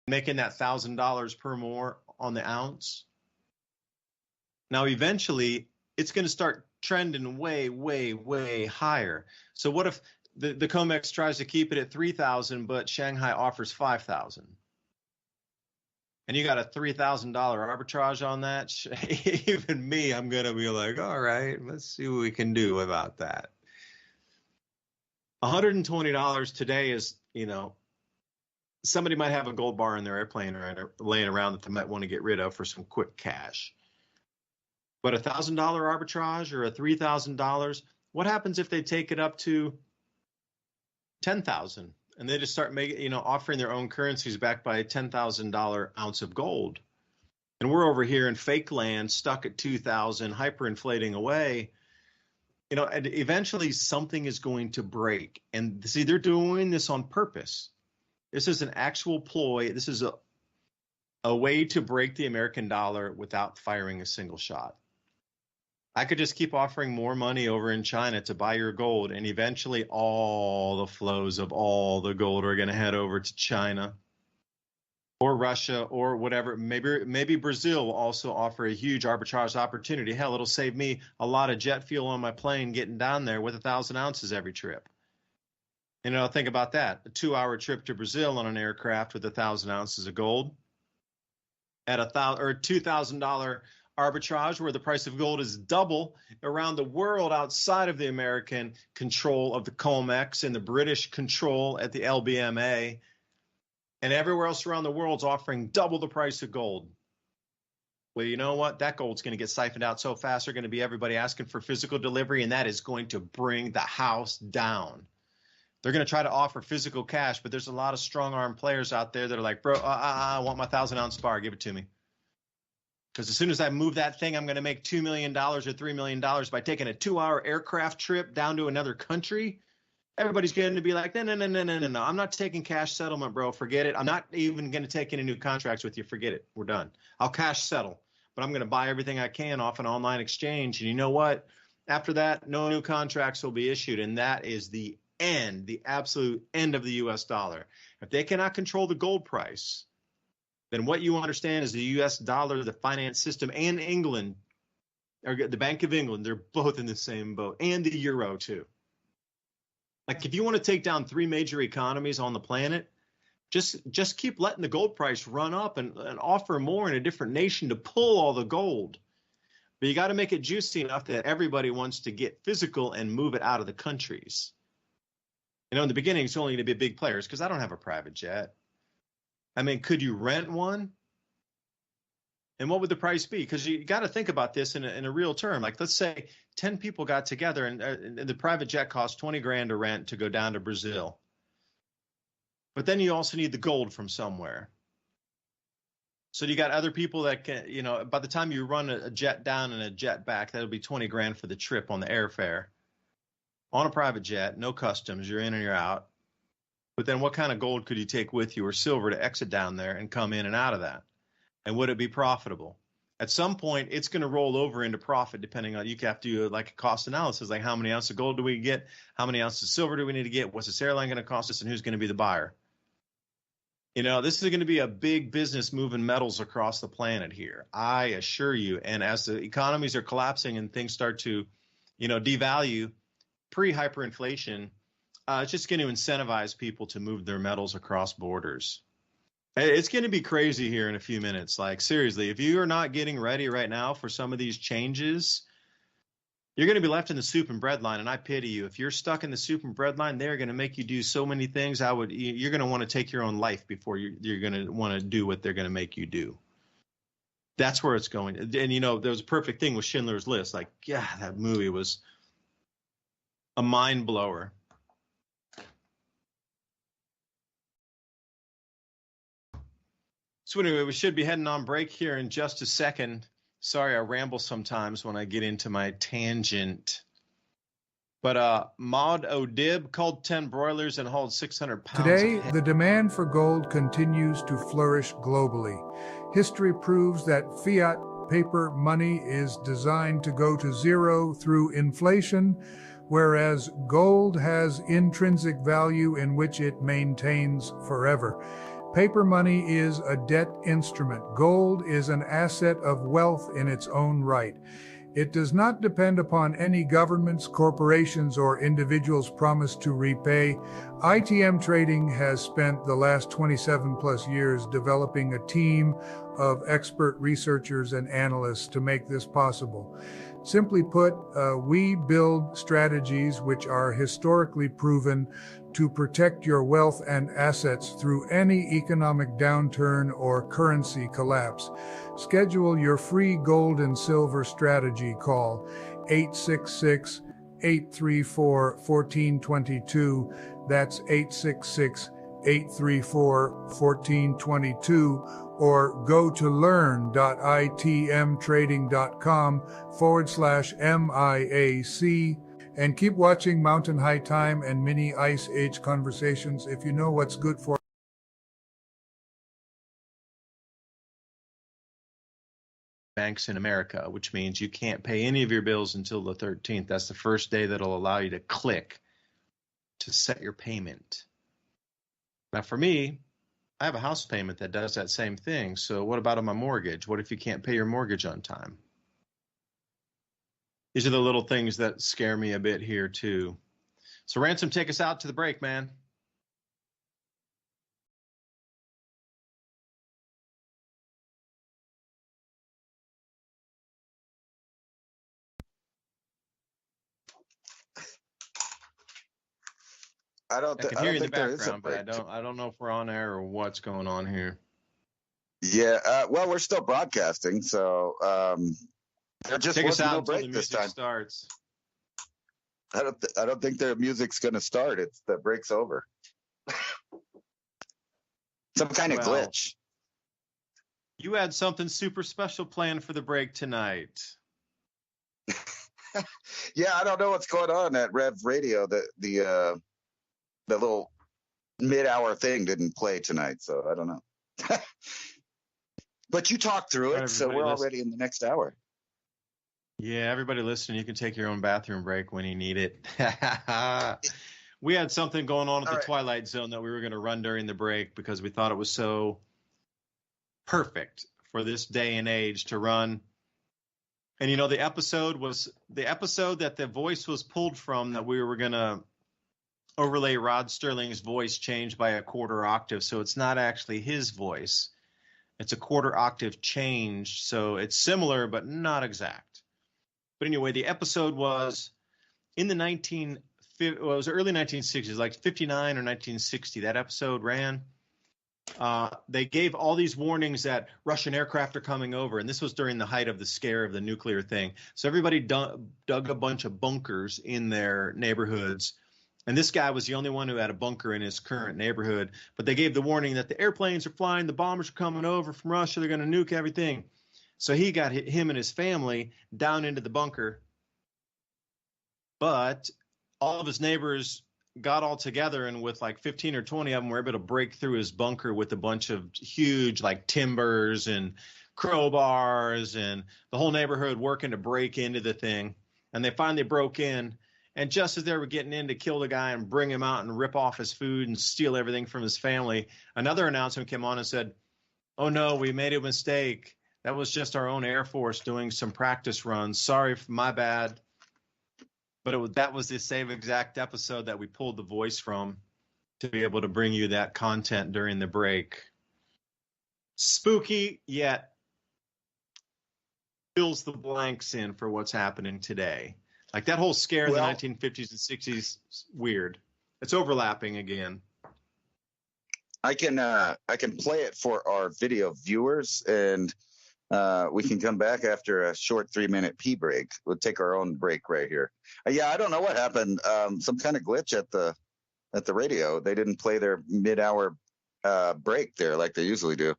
making that $1,000 per more on the ounce? Now, eventually, it's going to start trending way, way, way higher. So what if the COMEX tries to keep it at 3,000, but Shanghai offers 5,000? And you got a $3,000 arbitrage on that? Even me, I'm going to be like, all right, let's see what we can do about that. $120 today is, somebody might have a gold bar in their airplane or laying around that they might want to get rid of for some quick cash. But a $1,000 arbitrage or a $3,000, what happens if they take it up to 10,000 and they just start making, offering their own currencies backed by a $10,000 ounce of gold? And we're over here in fake land, stuck at 2,000, hyperinflating away. And eventually something is going to break. And see, they're doing this on purpose. This is an actual ploy. This is a way to break the American dollar without firing a single shot. I could just keep offering more money over in China to buy your gold, and eventually all the flows of all the gold are going to head over to China or Russia or whatever. Maybe Brazil will also offer a huge arbitrage opportunity. Hell, it'll save me a lot of jet fuel on my plane getting down there with 1,000 ounces every trip. Think about that. A 2-hour trip to Brazil on an aircraft with 1,000 ounces of gold at $2,000 arbitrage, where the price of gold is double around the world outside of the American control of the COMEX and the British control at the LBMA, and everywhere else around the world's offering double the price of gold. Well, you know what? That gold's going to get siphoned out so fast, they're going to be everybody asking for physical delivery, and that is going to bring the house down. They're going to try to offer physical cash, but there's a lot of strong-arm players out there that are like, bro, I want my 1,000-ounce bar. Give it to me. Because as soon as I move that thing, I'm going to make $2 million or $3 million by taking a 2-hour aircraft trip down to another country. Everybody's going to be like, no. I'm not taking cash settlement, bro. Forget it. I'm not even going to take any new contracts with you. Forget it. We're done. I'll cash settle, but I'm going to buy everything I can off an online exchange. And you know what? After that, no new contracts will be issued. And that is the end, the absolute end of the U.S. dollar. If they cannot control the gold price, then what you understand is the U.S. dollar, the finance system, and England, or the Bank of England, they're both in the same boat, and the euro too. Like if you want to take down 3 major economies on the planet, just keep letting the gold price run up and offer more in a different nation to pull all the gold. But you got to make it juicy enough that everybody wants to get physical and move it out of the countries. You know, in the beginning, it's only going to be big players because I don't have a private jet. I mean, could you rent one? And what would the price be? Because you got to think about this in a real term. Like, let's say 10 people got together and the private jet costs 20 grand to rent to go down to Brazil. But then you also need the gold from somewhere. So you got other people that can, you know, by the time you run a jet down and a jet back, that'll be 20 grand for the trip on the airfare. On a private jet, no customs, you're in and you're out. But then what kind of gold could you take with you or silver to exit down there and come in and out of that? And would it be profitable? At some point, it's going to roll over into profit depending on, you have to do like a cost analysis, like how many ounces of gold do we get? How many ounces of silver do we need to get? What's this airline going to cost us? And who's going to be the buyer? You know, this is going to be a big business moving metals across the planet here, I assure you. And as the economies are collapsing and things start to, you know, devalue pre-hyperinflation, it's just going to incentivize people to move their metals across borders. It's going to be crazy here in a few minutes. Like, seriously, if you are not getting ready right now for some of these changes, you're going to be left in the soup and bread line, and I pity you. If you're stuck in the soup and bread line, they're going to make you do so many things. You're going to want to take your own life before you're going to want to do what they're going to make you do. That's where it's going. And, you know, there was a perfect thing with Schindler's List. Like, yeah, that movie was a mind blower. So anyway, we should be heading on break here in just a second. Sorry, I ramble sometimes when I get into my tangent. But Maud O'Dib culled 10 broilers and hauled 600 pounds. Today, the demand for gold continues to flourish globally. History proves that fiat paper money is designed to go to zero through inflation, whereas gold has intrinsic value in which it maintains forever. Paper money is a debt instrument. Gold is an asset of wealth in its own right. It does not depend upon any governments, corporations, or individuals' promise to repay. ITM Trading has spent the last 27 plus years developing a team of expert researchers and analysts to make this possible. Simply put, we build strategies which are historically proven to protect your wealth and assets through any economic downturn or currency collapse. Schedule your free gold and silver strategy call 866-834-1422. That's 866-834-1422. Or go to learn.itmtrading.com/MIAC and keep watching Mountain High Time and Mini Ice Age Conversations if you know what's good for banks in America, which means you can't pay any of your bills until the 13th. That's the first day that'll allow you to click to set your payment. Now, for me, I have a house payment that does that same thing. So what about on my mortgage? What if you can't pay your mortgage on time? These are the little things that scare me a bit here too. So Ransom, take us out to the break, man. I can hear you in the think there is a background, but break. I don't know if we're on air or what's going on here. Yeah, well, we're still broadcasting, so there just Take us wasn't out no until the break this music time. starts. I don't think the music's going to start. It's the break's over. Some kind of glitch. You had something super special planned for the break tonight. Yeah, I don't know what's going on at Rev Radio. The little mid-hour thing didn't play tonight, so I don't know. But you talked through it, so we're already in the next hour. Yeah, everybody listening, you can take your own bathroom break when you need it. We had something going on at the Twilight Zone that we were going to run during the break because we thought it was so perfect for this day and age to run. And you know, the episode that the voice was pulled from, that we were going to overlay Rod Sterling's voice changed by a quarter octave. So it's not actually his voice. It's a quarter octave changed. So it's similar, but not exact. But anyway, the episode was in the it was early 1960s, like 59 or 1960. That episode ran. They gave all these warnings that Russian aircraft are coming over. And this was during the height of the scare of the nuclear thing. So everybody dug a bunch of bunkers in their neighborhoods. And this guy was the only one who had a bunker in his current neighborhood. But they gave the warning that the airplanes are flying, the bombers are coming over from Russia, they're going to nuke everything. So he got him and his family down into the bunker. But all of his neighbors got all together, and with like 15 or 20 of them were able to break through his bunker with a bunch of huge like timbers and crowbars, and the whole neighborhood working to break into the thing. And they finally broke in. And just as they were getting in to kill the guy and bring him out and rip off his food and steal everything from his family, another announcement came on and said, "Oh no, we made a mistake. That was just our own Air Force doing some practice runs. Sorry, my bad." But that was the same exact episode that we pulled the voice from to be able to bring you that content during the break. Spooky, yet fills the blanks in for what's happening today. Like that whole scare in the 1950s and 60s, weird. It's overlapping again. I can play it for our video viewers, and we can come back after a short 3-minute pee break. We'll take our own break right here. Yeah, I don't know what happened. Some kind of glitch at the radio. They didn't play their mid-hour break there like they usually do.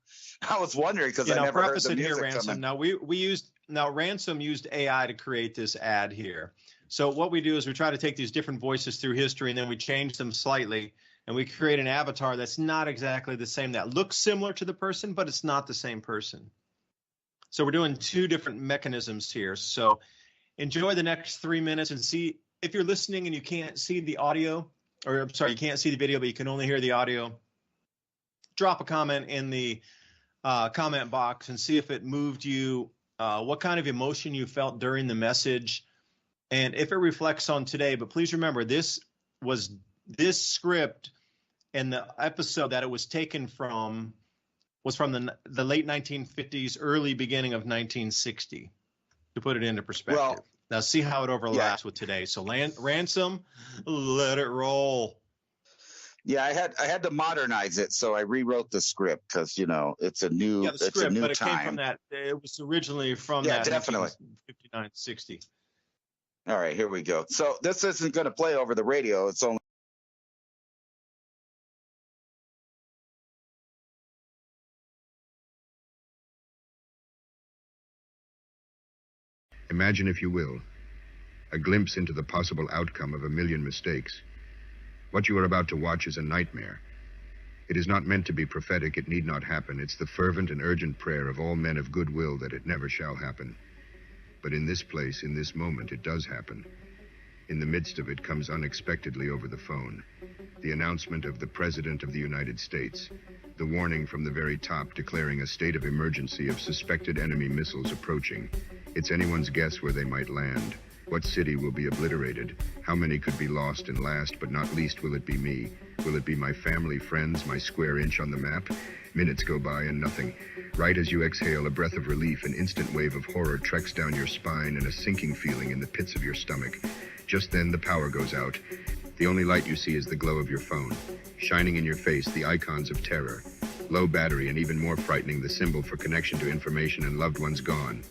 I was wondering because I never heard the music Ransom. coming. Now Ransom used AI to create this ad here. So what we do is we try to take these different voices through history, and then we change them slightly, and we create an avatar that's not exactly the same, that looks similar to the person, but it's not the same person. So we're doing two different mechanisms here. So enjoy the next 3 minutes and see if you're listening and you can't see the audio, or I'm sorry, you can't see the video, but you can only hear the audio. Drop a comment in the comment box and see if it moved you, what kind of emotion you felt during the message, and if it reflects on today. But please remember, this script and the episode that it was taken from was from the late 1950s, early beginning of 1960, to put it into perspective. Well, now see how it overlaps with today. So Ransom, let it roll. Yeah, I had to modernize it, so I rewrote the script because it's a new the script, it's a new but it time. came from that. It was originally from that definitely 59, 60. All right, here we go. So this isn't going to play over the radio. It's only. Imagine, if you will, a glimpse into the possible outcome of a million mistakes. What you are about to watch is a nightmare. It is not meant to be prophetic. It need not happen. It's the fervent and urgent prayer of all men of goodwill that it never shall happen. But in this place, in this moment, it does happen. In the midst of it comes unexpectedly over the phone the announcement of the President of the United States, the warning from the very top declaring a state of emergency of suspected enemy missiles approaching. It's anyone's guess where they might land. What city will be obliterated? How many could be lost? And last but not least, will it be me? Will it be my family, friends, my square inch on the map? Minutes go by and nothing. Right as you exhale a breath of relief, an instant wave of horror treks down your spine and a sinking feeling in the pits of your stomach. Just then the power goes out. The only light you see is the glow of your phone. Shining in your face, the icons of terror. Low battery, and even more frightening, the symbol for connection to information and loved ones gone.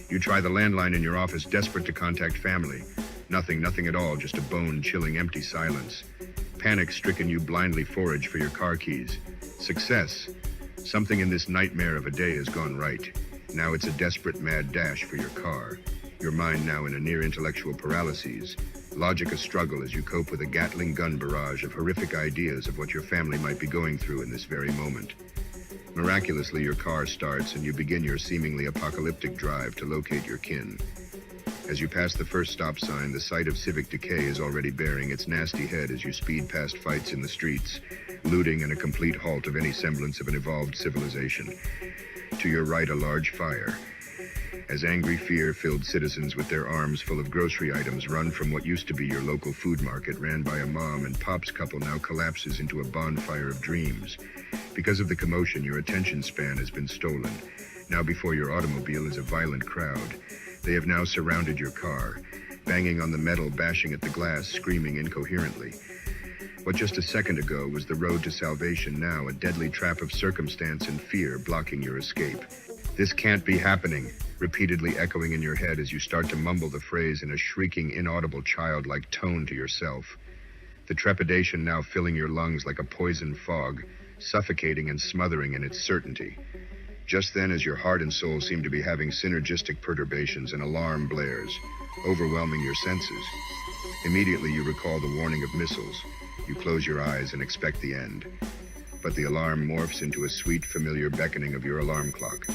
You try the landline in your office, desperate to contact family. Nothing at all, just a bone-chilling empty silence. Panic-stricken, you blindly forage for your car keys. Success. Something in this nightmare of a day has gone right. Now it's a desperate mad dash for your car. Your mind now in a near intellectual paralysis. Logic a struggle as you cope with a Gatling gun barrage of horrific ideas of what your family might be going through in this very moment. Miraculously, your car starts and you begin your seemingly apocalyptic drive to locate your kin. As you pass the first stop sign, the sight of civic decay is already bearing its nasty head as you speed past fights in the streets, looting, and a complete halt of any semblance of an evolved civilization. To your right, a large fire. As angry, fear-filled citizens with their arms full of grocery items run from what used to be your local food market ran by a mom and pops couple now collapses into a bonfire of dreams. Because of the commotion, your attention span has been stolen. Now before your automobile is a violent crowd. They have now surrounded your car, banging on the metal, bashing at the glass, screaming incoherently. What just a second ago was the road to salvation, now a deadly trap of circumstance and fear blocking your escape. This can't be happening, repeatedly echoing in your head as you start to mumble the phrase in a shrieking, inaudible, childlike tone to yourself. The trepidation now filling your lungs like a poison fog, suffocating and smothering in its certainty. Just then, as your heart and soul seem to be having synergistic perturbations, an alarm blares, overwhelming your senses. Immediately you recall the warning of missiles. You close your eyes and expect the end. But the alarm morphs into a sweet, familiar beckoning of your alarm clock.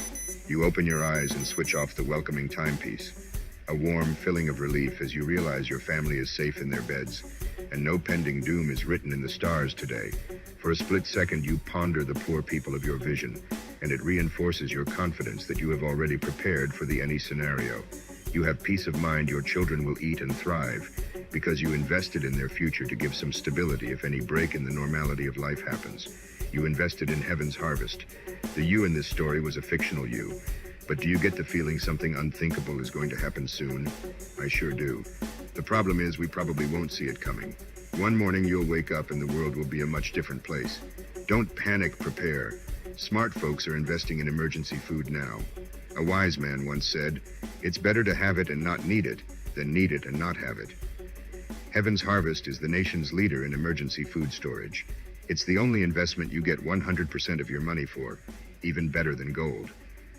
You open your eyes and switch off the welcoming timepiece. A warm filling of relief as you realize your family is safe in their beds, and no pending doom is written in the stars today. For a split second, you ponder the poor people of your vision, and it reinforces your confidence that you have already prepared for the any scenario. You have peace of mind your children will eat and thrive, because you invested in their future to give some stability if any break in the normality of life happens. You invested in heaven's harvest. The you in this story was a fictional you. But do you get the feeling something unthinkable is going to happen soon? I sure do. The problem is we probably won't see it coming. One morning you'll wake up and the world will be a much different place. Don't panic, prepare. Smart folks are investing in emergency food now. A wise man once said, "It's better to have it and not need it than need it and not have it." Heaven's Harvest is the nation's leader in emergency food storage. It's the only investment you get 100% of your money for, even better than gold.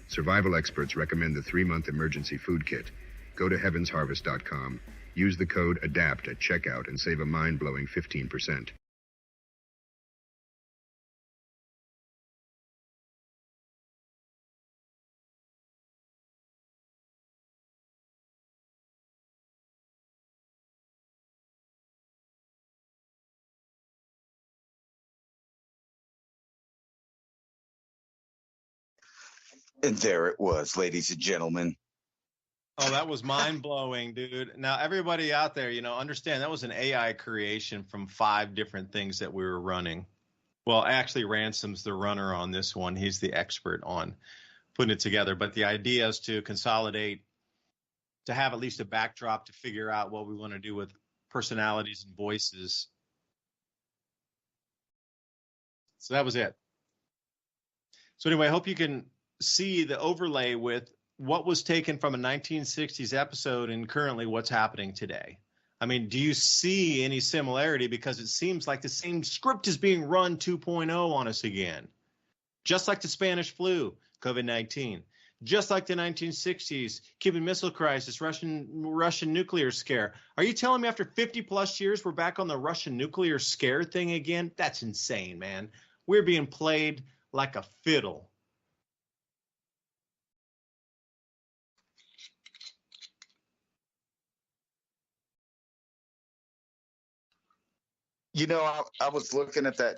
Survival experts recommend the 3-month emergency food kit. Go to heavensharvest.com, use the code ADAPT at checkout and save a mind-blowing 15%. And there it was, ladies and gentlemen. Oh, that was mind-blowing, dude. Now, everybody out there, understand that was an AI creation from 5 different things that we were running. Well, actually, Ransom's the runner on this one. He's the expert on putting it together. But the idea is to consolidate, to have at least a backdrop to figure out what we want to do with personalities and voices. So that was it. So anyway, I hope you can see the overlay with what was taken from a 1960s episode and currently what's happening today. I mean, do you see any similarity? Because it seems like the same script is being run 2.0 on us again. Just like the Spanish flu, COVID-19. Just like the 1960s, Cuban Missile Crisis, Russian nuclear scare. Are you telling me after 50 plus years we're back on the Russian nuclear scare thing again? That's insane, man. We're being played like a fiddle. I was looking at that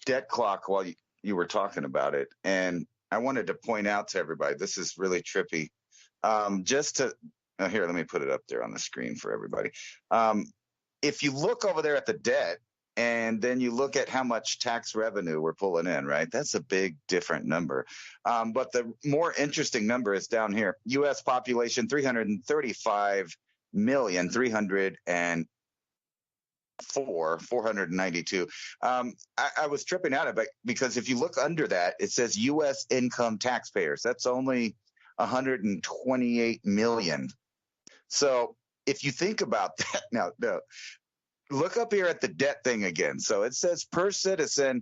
debt clock while you were talking about it, and I wanted to point out to everybody, this is really trippy. Here, let me put it up there on the screen for everybody. If you look over there at the debt, and then you look at how much tax revenue we're pulling in, right? That's a big, different number. But the more interesting number is down here. U.S. population, 492. I was tripping out of it because if you look under that, it says U.S. income taxpayers. That's only 128 million. So if you think about that now, look up here at the debt thing again. So it says per citizen.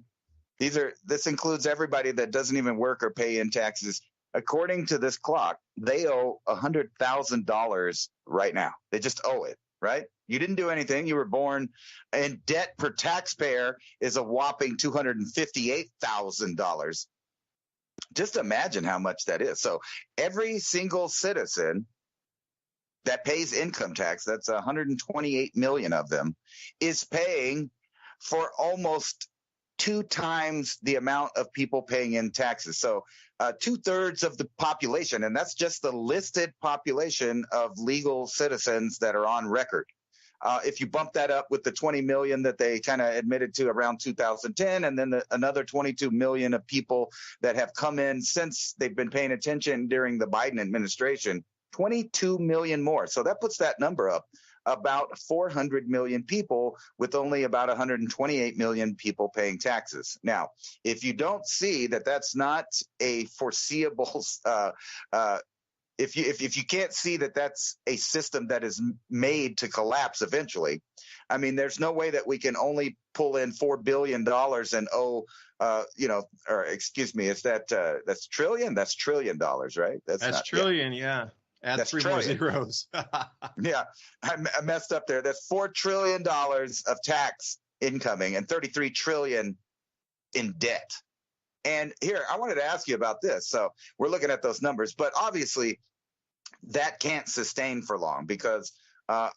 This includes everybody that doesn't even work or pay in taxes. According to this clock, they owe $100,000 right now. They just owe it, right? You didn't do anything. You were born, and debt per taxpayer is a whopping $258,000. Just imagine how much that is. So every single citizen that pays income tax, that's 128 million of them, is paying for almost 2 times the amount of people paying in taxes. So 2/3 of the population, and that's just the listed population of legal citizens that are on record. If you bump that up with the 20 million that they kind of admitted to around 2010, and then another 22 million of people that have come in since they've been paying attention during the Biden administration, 22 million more. So that puts that number up about 400 million people, with only about 128 million people paying taxes. Now, if you don't see that that's not a foreseeable if you can't see that that's a system that is made to collapse eventually, I mean, there's no way that we can only pull in $4 billion and owe, or excuse me, is that's trillion? That's $1 trillion, right? That's trillion, yeah. Add That's 3 trillion. more zeros. Yeah, I messed up there. That's $4 trillion of tax incoming and 33 trillion in debt. And here, I wanted to ask you about this. So we're looking at those numbers, but obviously that can't sustain for long, because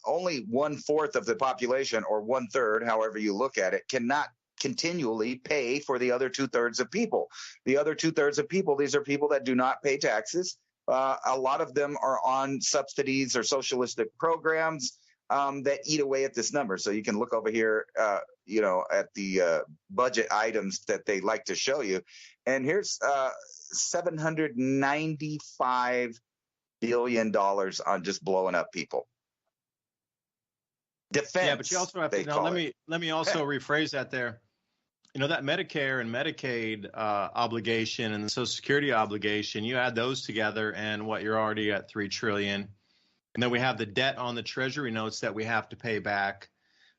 only 1/4 of the population, or 1/3, however you look at it, cannot continually pay for the other 2/3 of people. The other 2/3 of people, these are people that do not pay taxes. A lot of them are on subsidies or socialistic programs that eat away at this number. So you can look over here, at the budget items that they like to show you. And here's $795 billion on just blowing up people. Defense. Yeah, but you also have to let me also rephrase that there. That Medicare and Medicaid obligation and the Social Security obligation, you add those together, and you're already at $3 trillion. And then we have the debt on the Treasury notes that we have to pay back.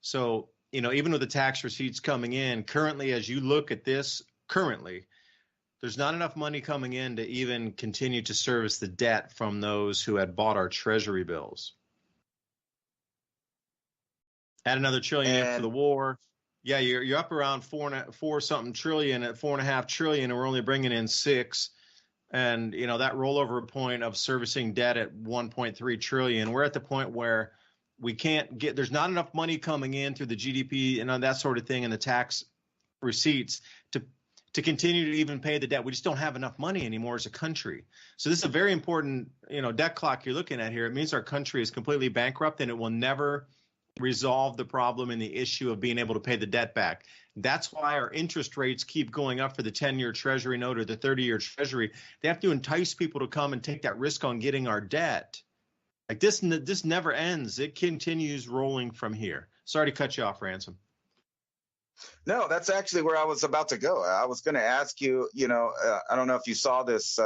So, even with the tax receipts coming in, currently, as you look at this, there's not enough money coming in to even continue to service the debt from those who had bought our Treasury bills. Add another trillion after the war. Yeah, you're up around four something trillion at $4.5 trillion, and we're only bringing in $6 trillion. And that rollover point of servicing debt at $1.3 trillion, we're at the point where we can't get. There's not enough money coming in through the GDP and that sort of thing, and the tax receipts to continue to even pay the debt. We just don't have enough money anymore as a country. So this is a very important debt clock you're looking at here. It means our country is completely bankrupt, and it will never resolve the problem and the issue of being able to pay the debt back. That's why our interest rates keep going up for the 10-year Treasury note or the 30-year Treasury. They have to entice people to come and take that risk on getting our debt. Like this never ends. It continues rolling from here. Sorry to cut you off, Ransom. No, that's actually where I was about to go. I was going to ask you, I don't know if you saw this,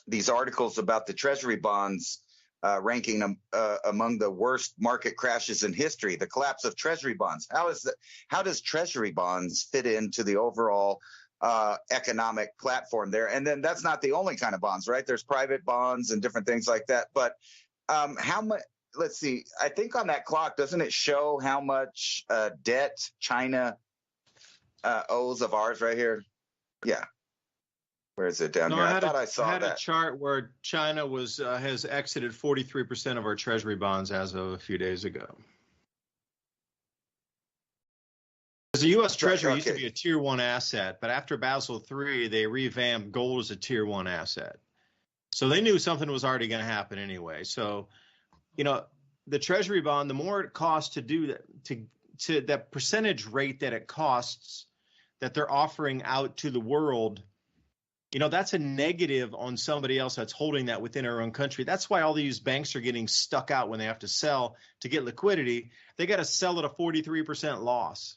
these articles about the Treasury bonds ranking them among the worst market crashes in history, the collapse of Treasury bonds. How does Treasury bonds fit into the overall economic platform there? And then that's not the only kind of bonds, right? There's private bonds and different things like that. But how much? Let's see. I think on that clock, doesn't it show how much debt China owes of ours right here? Yeah. Where is it down here? I thought I saw that. I had a chart where China has exited 43% of our Treasury bonds as of a few days ago. Because the U.S. Treasury used to be a Tier 1 asset, but after Basel III, they revamped gold as a Tier 1 asset. So they knew something was already going to happen anyway. So, the Treasury bond, the more it costs to do that, to that percentage rate that it costs that they're offering out to the world, that's a negative on somebody else that's holding that within our own country. That's why all these banks are getting stuck out when they have to sell to get liquidity. They got to sell at a 43% loss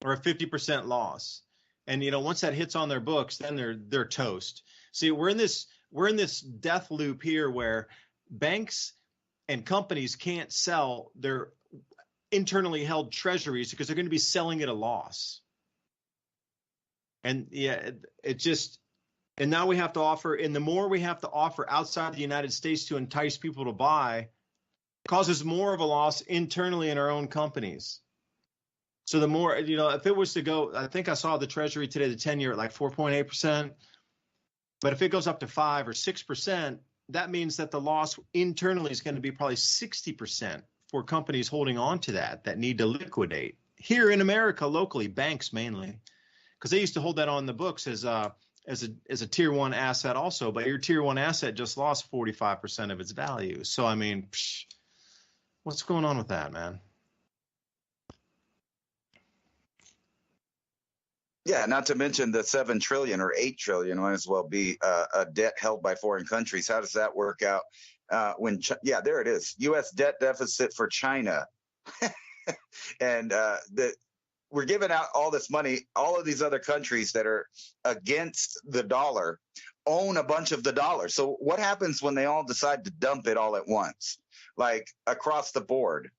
or a 50% loss. And, once that hits on their books, then they're toast. See, we're in this death loop here where banks and companies can't sell their internally held treasuries because they're going to be selling at a loss. And and now we have to offer, and the more we have to offer outside the United States to entice people to buy, causes more of a loss internally in our own companies. So the more, if it was to go, I think I saw the Treasury today, the 10-year at like 4.8%. But if it goes up to 5 or 6%, that means that the loss internally is going to be probably 60% for companies holding on to that need to liquidate here in America, locally, banks mainly, because they used to hold that on the books as a tier one asset also, but your tier one asset just lost 45% of its value. So, I mean, what's going on with that, man? Yeah, not to mention the 7 trillion or 8 trillion might as well be a debt held by foreign countries. How does that work out? Yeah, there it is. U.S. debt deficit for China. And we're giving out all this money. All of these other countries that are against the dollar own a bunch of the dollar. So what happens when they all decide to dump it all at once, like across the board?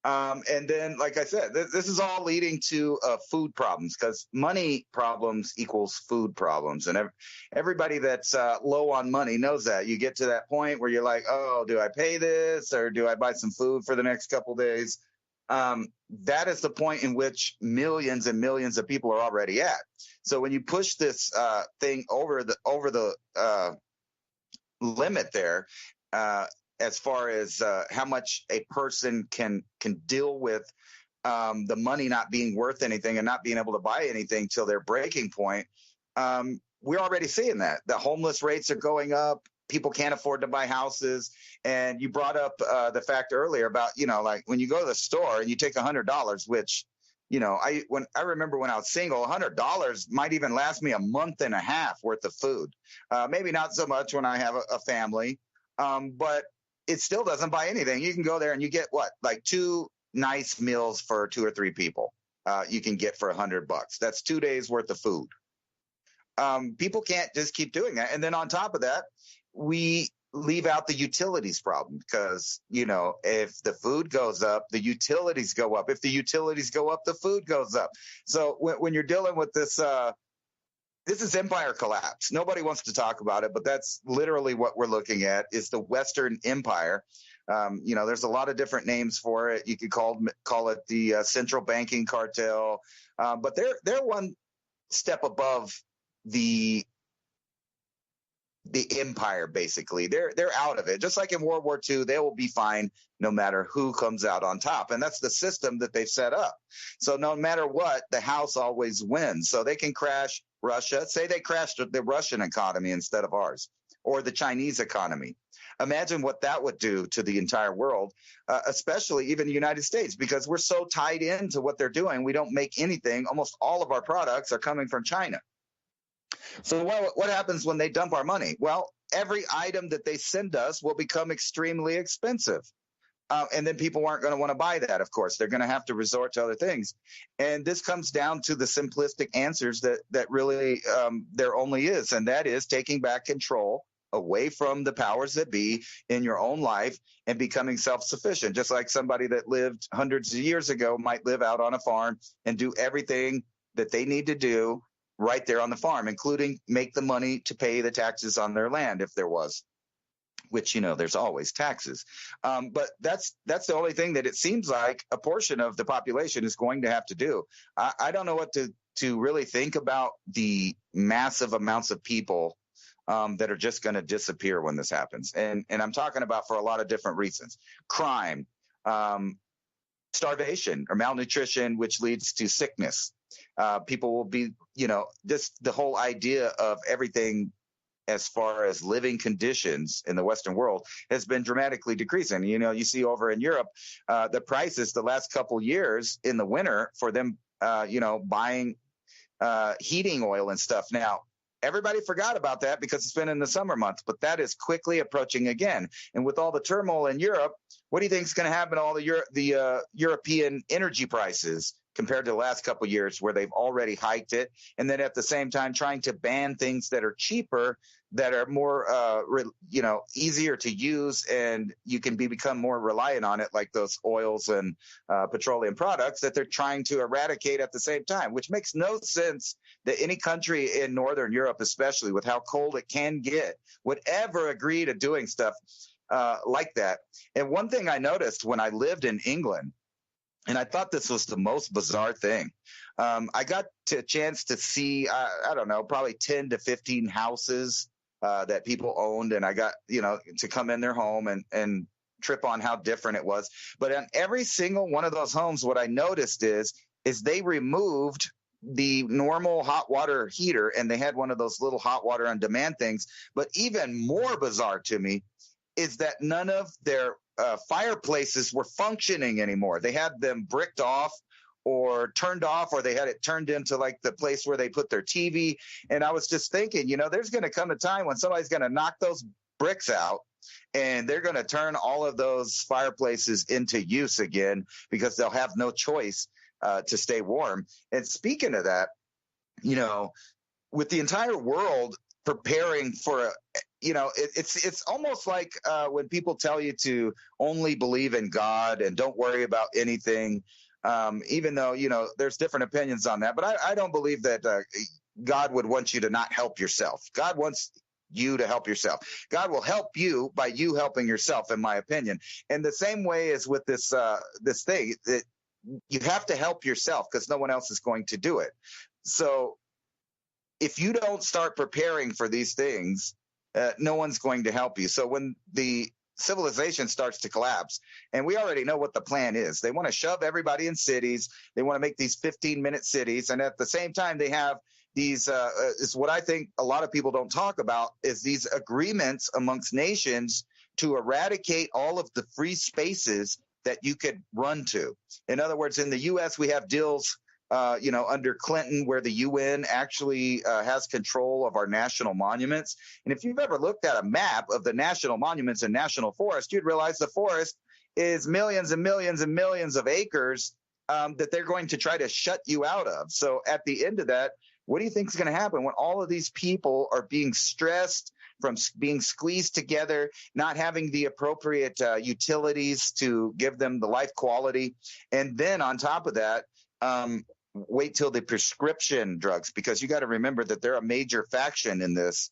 And then, like I said, this is all leading to food problems, because money problems equals food problems. And everybody that's low on money knows that. You get to that point where you're like, oh, do I pay this or do I buy some food for the next couple days? That is the point in which millions and millions of people are already at. So when you push this thing over the limit there, as far as how much a person can deal with the money not being worth anything and not being able to buy anything till their breaking point, we're already seeing that. The homeless rates are going up. People can't afford to buy houses. And you brought up the fact earlier about, like when you go to the store and you take $100, which, I remember when I was single, $100 might even last me a month and a half worth of food. Maybe not so much when I have a family, but it still doesn't buy anything. You can go there and you get like 2 nice meals for 2 or 3 people. You can get for $100. That's 2 days worth of food. People can't just keep doing that. And then on top of that, we leave out the utilities problem, because, if the food goes up, the utilities go up. If the utilities go up, the food goes up. So when you're dealing with this, this is empire collapse. Nobody wants to talk about it, but that's literally what we're looking at, is the Western Empire. There's a lot of different names for it. You could call it the central banking cartel, but they're one step above the empire. Basically, they're out of it. Just like in World War II, they will be fine no matter who comes out on top, and that's the system that they've set up. So no matter what, the house always wins. So they can crash Russia. Say they crashed the Russian economy instead of ours, or the Chinese economy. Imagine what that would do to the entire world, especially even the United States, because we're so tied into what they're doing. We don't make anything. Almost all of our products are coming from China. So what happens when they dump our money? Well, every item that they send us will become extremely expensive. And then people aren't going to want to buy that, of course. They're going to have to resort to other things. And this comes down to the simplistic answers that really there only is, and that is taking back control away from the powers that be in your own life and becoming self-sufficient. Just like somebody that lived hundreds of years ago might live out on a farm and do everything that they need to do right there on the farm, including make the money to pay the taxes on their land if there was, which, there's always taxes. But that's the only thing that it seems like a portion of the population is going to have to do. I don't know what to really think about the massive amounts of people that are just going to disappear when this happens. And I'm talking about for a lot of different reasons: crime, starvation or malnutrition, which leads to sickness. People will be, just the whole idea of everything as far as living conditions in the Western world has been dramatically decreasing. You see over in Europe, the prices the last couple years in the winter for them, buying heating oil and stuff. Now, everybody forgot about that because it's been in the summer months, but that is quickly approaching again. And with all the turmoil in Europe, what do you think is going to happen to all the European energy prices compared to the last couple of years, where they've already hiked it, and then at the same time trying to ban things that are cheaper, that are more, easier to use, and you can become more reliant on it, like those oils and petroleum products that they're trying to eradicate at the same time, which makes no sense that any country in Northern Europe, especially with how cold it can get, would ever agree to doing stuff like that. And one thing I noticed when I lived in England, and I thought this was the most bizarre thing. I got a chance to see, I don't know, probably 10 to 15 houses that people owned. And I got, to come in their home and trip on how different it was. But on every single one of those homes, what I noticed is is they removed the normal hot water heater, and they had one of those little hot water on demand things. But even more bizarre to me is that none of their fireplaces were functioning anymore. They had them bricked off or turned off, or they had it turned into like the place where they put their TV. And I was just thinking, there's going to come a time when somebody's going to knock those bricks out, and they're going to turn all of those fireplaces into use again, because they'll have no choice to stay warm. And speaking of that, with the entire world preparing for it's almost like when people tell you to only believe in God and don't worry about anything, even though, there's different opinions on that. But I don't believe that God would want you to not help yourself. God wants you to help yourself. God will help you by you helping yourself, in my opinion. And the same way is with this thing, that you have to help yourself, because no one else is going to do it. So if you don't start preparing for these things, no one's going to help you. So when the civilization starts to collapse, and we already know what the plan is, they want to shove everybody in cities. They want to make these 15-minute cities. And at the same time, they have these, is what I think a lot of people don't talk about, is these agreements amongst nations to eradicate all of the free spaces that you could run to. In other words, in the U.S., we have deals under Clinton, where the UN actually has control of our national monuments. And if you've ever looked at a map of the national monuments and national forest, you'd realize the forest is millions and millions and millions of acres that they're going to try to shut you out of. So at the end of that, what do you think is going to happen when all of these people are being stressed from being squeezed together, not having the appropriate utilities to give them the life quality? And then on top of that, wait till the prescription drugs, because you got to remember that they're a major faction in this,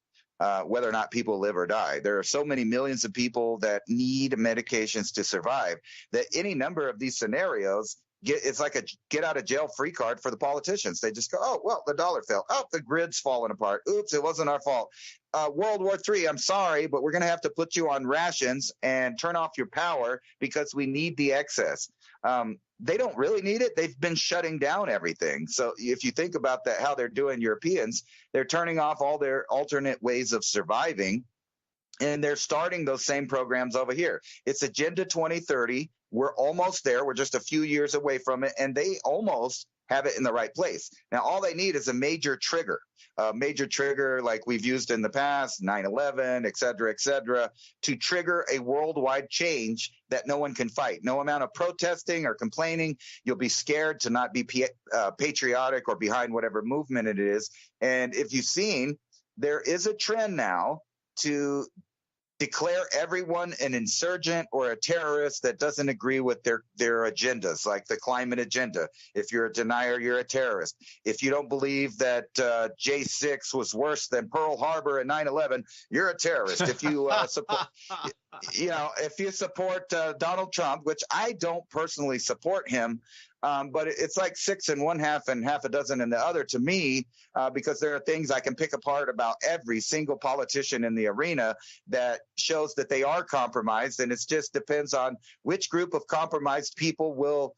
whether or not people live or die. There are so many millions of people that need medications to survive that any number of these scenarios, it's like a get out of jail free card for the politicians. They just go, oh, well, the dollar fell. Oh, the grid's falling apart. Oops, it wasn't our fault. World War III, I'm sorry, but we're going to have to put you on rations and turn off your power because we need the excess. They don't really need it. They've been shutting down everything. So if you think about that, how they're doing Europeans, they're turning off all their alternate ways of surviving, and they're starting those same programs over here. It's Agenda 2030. We're almost there. We're just a few years away from it, and they almost have it in the right place. Now, all they need is a major trigger like we've used in the past, 9/11, et cetera, to trigger a worldwide change that no one can fight. No amount of protesting or complaining. You'll be scared to not be patriotic or behind whatever movement it is. And if you've seen, there is a trend now to declare everyone an insurgent or a terrorist that doesn't agree with their agendas, like the climate agenda. If you're a denier, you're a terrorist. If you don't believe that J6 was worse than Pearl Harbor and 9/11, you're a terrorist. If you support, if you support Donald Trump, which I don't personally support him, but it's like 6 in one half and half a dozen in the other to me, because there are things I can pick apart about every single politician in the arena that shows that they are compromised. And it just depends on which group of compromised people will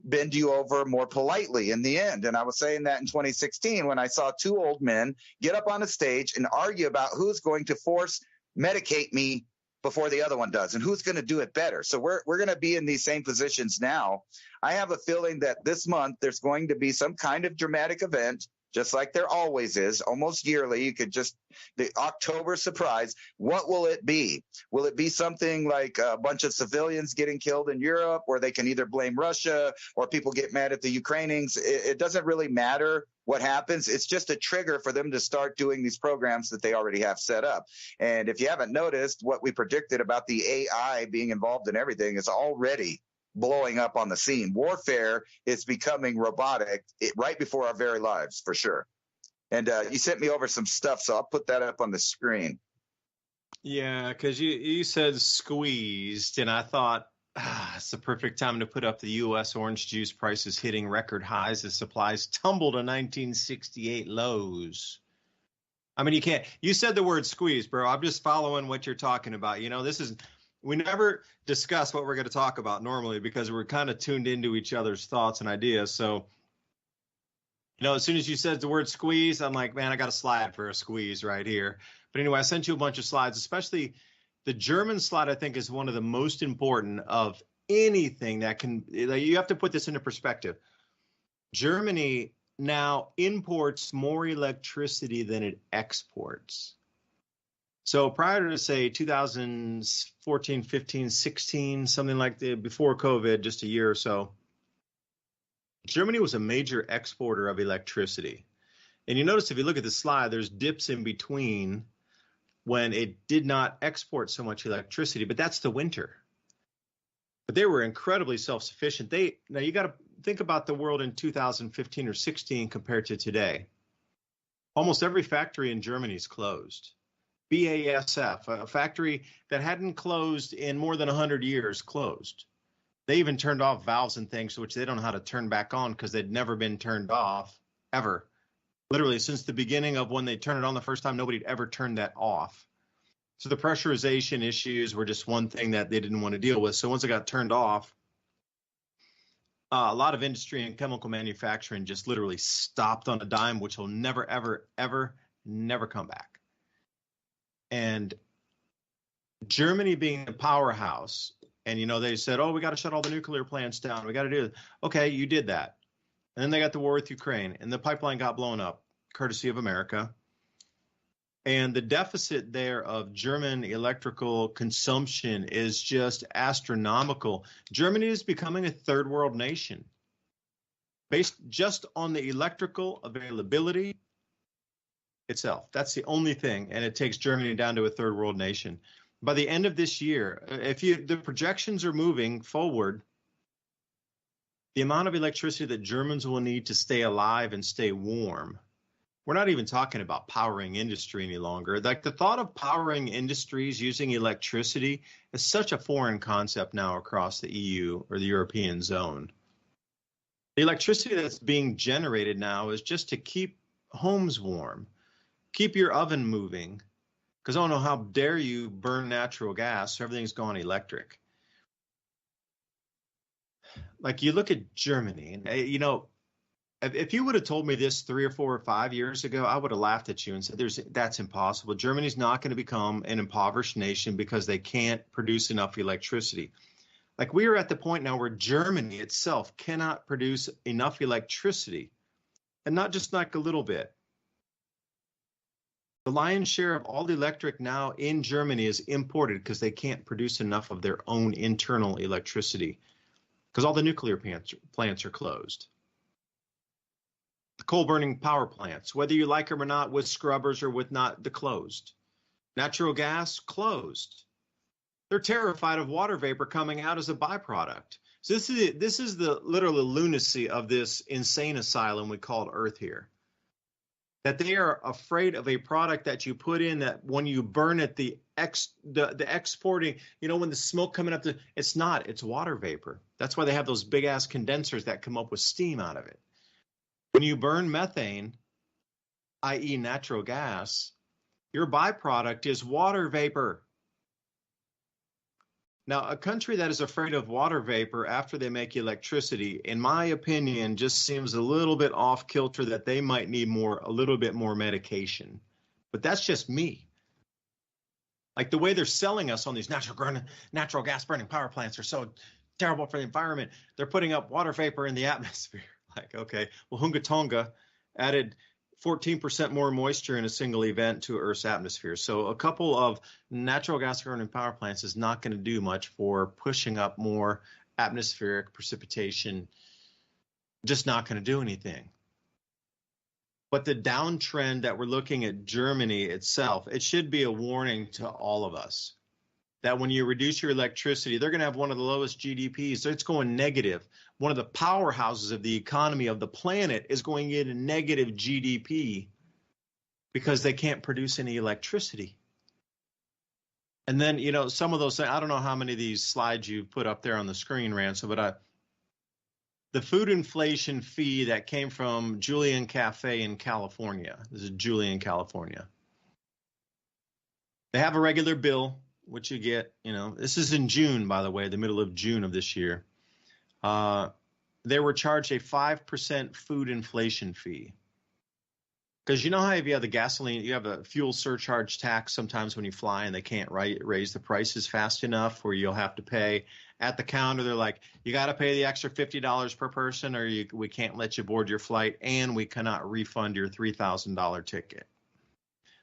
bend you over more politely in the end. And I was saying that in 2016 when I saw two old men get up on a stage and argue about who's going to force medicate me before the other one does, and who's going to do it better. So we're going to be in these same positions now. I have a feeling that this month there's going to be some kind of dramatic event, just like there always is, almost yearly. You could just, the October surprise. What will it be? Will it be something like a bunch of civilians getting killed in Europe, where they can either blame Russia or people get mad at the Ukrainians? It doesn't really matter what happens. It's just a trigger for them to start doing these programs that they already have set up. And if you haven't noticed, what we predicted about the AI being involved in everything is already blowing up on the scene. Warfare is becoming robotic right before our very lives, for sure. And you sent me over some stuff, so I'll put that up on the screen. Yeah, because you said squeezed, and I thought, it's the perfect time to put up the U.S. orange juice prices hitting record highs as supplies tumble to 1968 lows. I mean, you said the word squeeze, bro. I'm just following what you're talking about. This is we never discuss what we're going to talk about normally because we're kind of tuned into each other's thoughts and ideas. So, as soon as you said the word squeeze, I'm like, man, I got a slide for a squeeze right here. But anyway, I sent you a bunch of slides, especially the German slide, I think, is one of the most important of anything that can, you have to put this into perspective. Germany now imports more electricity than it exports. So prior to, say, 2014, 15, 16, something like before COVID, just a year or so, Germany was a major exporter of electricity. And you notice if you look at the slide, there's dips in between when it did not export so much electricity, but that's the winter. But they were incredibly self-sufficient. Now you got to think about the world in 2015 or 16 compared to today. Almost every factory in Germany is closed. BASF, a factory that hadn't closed in more than 100 years, closed. They even turned off valves and things, which they don't know how to turn back on because they'd never been turned off, ever. Literally, since the beginning of when they turned it on the first time, nobody had ever turned that off. So the pressurization issues were just one thing that they didn't want to deal with. So once it got turned off, a lot of industry and chemical manufacturing just literally stopped on a dime, which will never, ever, ever, never come back. And Germany being a powerhouse, and they said, oh, we got to shut all the nuclear plants down. We got to do it. Okay, you did that. And then they got the war with Ukraine, and the pipeline got blown up, courtesy of America. And the deficit there of German electrical consumption is just astronomical. Germany is becoming a third world nation based just on the electrical availability itself. That's the only thing, and it takes Germany down to a third world nation. By the end of this year, the projections are moving forward, the amount of electricity that Germans will need to stay alive and stay warm. We're not even talking about powering industry any longer. Like the thought of powering industries using electricity is such a foreign concept now across the EU or the European zone. The electricity that's being generated now is just to keep homes warm, keep your oven moving, because I don't know how dare you burn natural gas, so everything's gone electric. Like you look at Germany, and if you would have told me this 3 or 4 or 5 years ago, I would have laughed at you and said, that's impossible. Germany's not going to become an impoverished nation because they can't produce enough electricity. Like we are at the point now where Germany itself cannot produce enough electricity, and not just like a little bit. The lion's share of all the electric now in Germany is imported because they can't produce enough of their own internal electricity because all the nuclear plants are closed. The coal-burning power plants, whether you like them or not, with scrubbers or with not, they're closed. Natural gas, closed. They're terrified of water vapor coming out as a byproduct. So this is the literal lunacy of this insane asylum we call Earth here. That they are afraid of a product that you put in that when you burn it, the exporting, when the smoke coming up, it's water vapor. That's why they have those big ass condensers that come up with steam out of it. When you burn methane, i.e. natural gas, your byproduct is water vapor. Now, a country that is afraid of water vapor after they make electricity, in my opinion, just seems a little bit off kilter that they might need a little bit more medication. But that's just me. Like the way they're selling us on these natural gas burning power plants are so terrible for the environment. They're putting up water vapor in the atmosphere. Like, okay, well, Hunga Tonga added 14% more moisture in a single event to Earth's atmosphere. So a couple of natural gas burning power plants is not going to do much for pushing up more atmospheric precipitation, just not going to do anything. But the downtrend that we're looking at Germany itself, it should be a warning to all of us that when you reduce your electricity, they're going to have one of the lowest GDPs. So it's going negative. One of the powerhouses of the economy of the planet is going into negative GDP because they can't produce any electricity. And then, some of those things, I don't know how many of these slides you put up there on the screen, Ransom, but the food inflation fee that came from Julian Cafe in California. This is Julian, California. They have a regular bill. what you get, this is in June, by the way, the middle of June of this year. They were charged a 5% food inflation fee. Because you know how if you have the gasoline, you have a fuel surcharge tax sometimes when you fly and they can't raise the prices fast enough where you'll have to pay at the counter. They're like, you got to pay the extra $50 per person or we can't let you board your flight and we cannot refund your $3,000 ticket.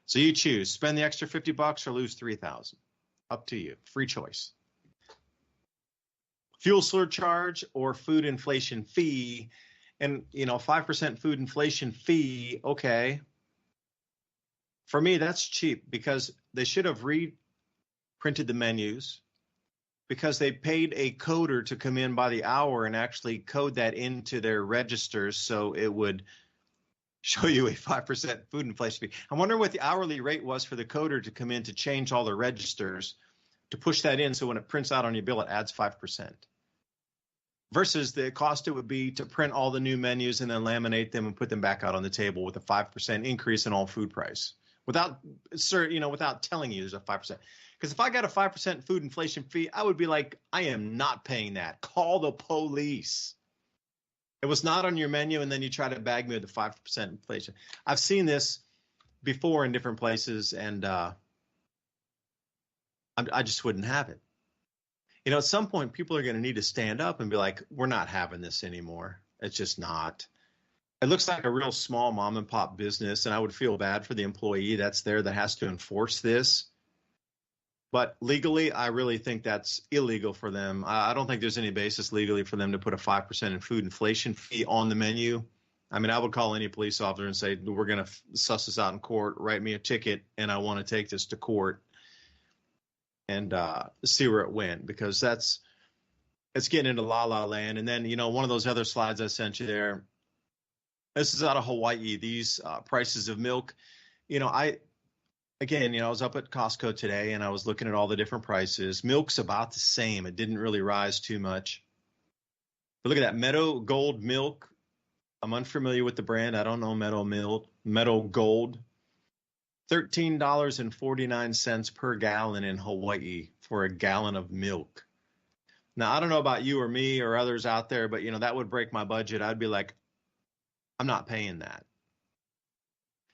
So you choose, spend the extra $50 or lose $3,000. Up to you, free choice. Fuel surcharge or food inflation fee. And, 5% food inflation fee, okay. For me, that's cheap because they should have reprinted the menus because they paid a coder to come in by the hour and actually code that into their registers so it would show you a 5% food inflation fee. I wonder what the hourly rate was for the coder to come in to change all the registers, to push that in so when it prints out on your bill, it adds 5%. Versus the cost it would be to print all the new menus and then laminate them and put them back out on the table with a 5% increase in all food price without telling you there's a 5%. Because if I got a 5% food inflation fee, I would be like, I am not paying that. Call the police. It was not on your menu, and then you try to bag me with the 5% inflation. I've seen this before in different places, and I just wouldn't have it. At some point, people are going to need to stand up and be like, we're not having this anymore. It's just not. It looks like a real small mom and pop business, and I would feel bad for the employee that's there that has to enforce this. But legally, I really think that's illegal for them. I don't think there's any basis legally for them to put a 5% in food inflation fee on the menu. I mean, I would call any police officer and say, we're going to suss this out in court, write me a ticket, and I want to take this to court and see where it went, because it's getting into la land. And then, one of those other slides I sent you there, this is out of Hawaii, these prices of milk. I was up at Costco today and I was looking at all the different prices. Milk's about the same. It didn't really rise too much. But look at that Meadow Gold milk. I'm unfamiliar with the brand. I don't know Meadow Gold. $13.49 per gallon in Hawaii for a gallon of milk. Now, I don't know about you or me or others out there, but, that would break my budget. I'd be like, I'm not paying that.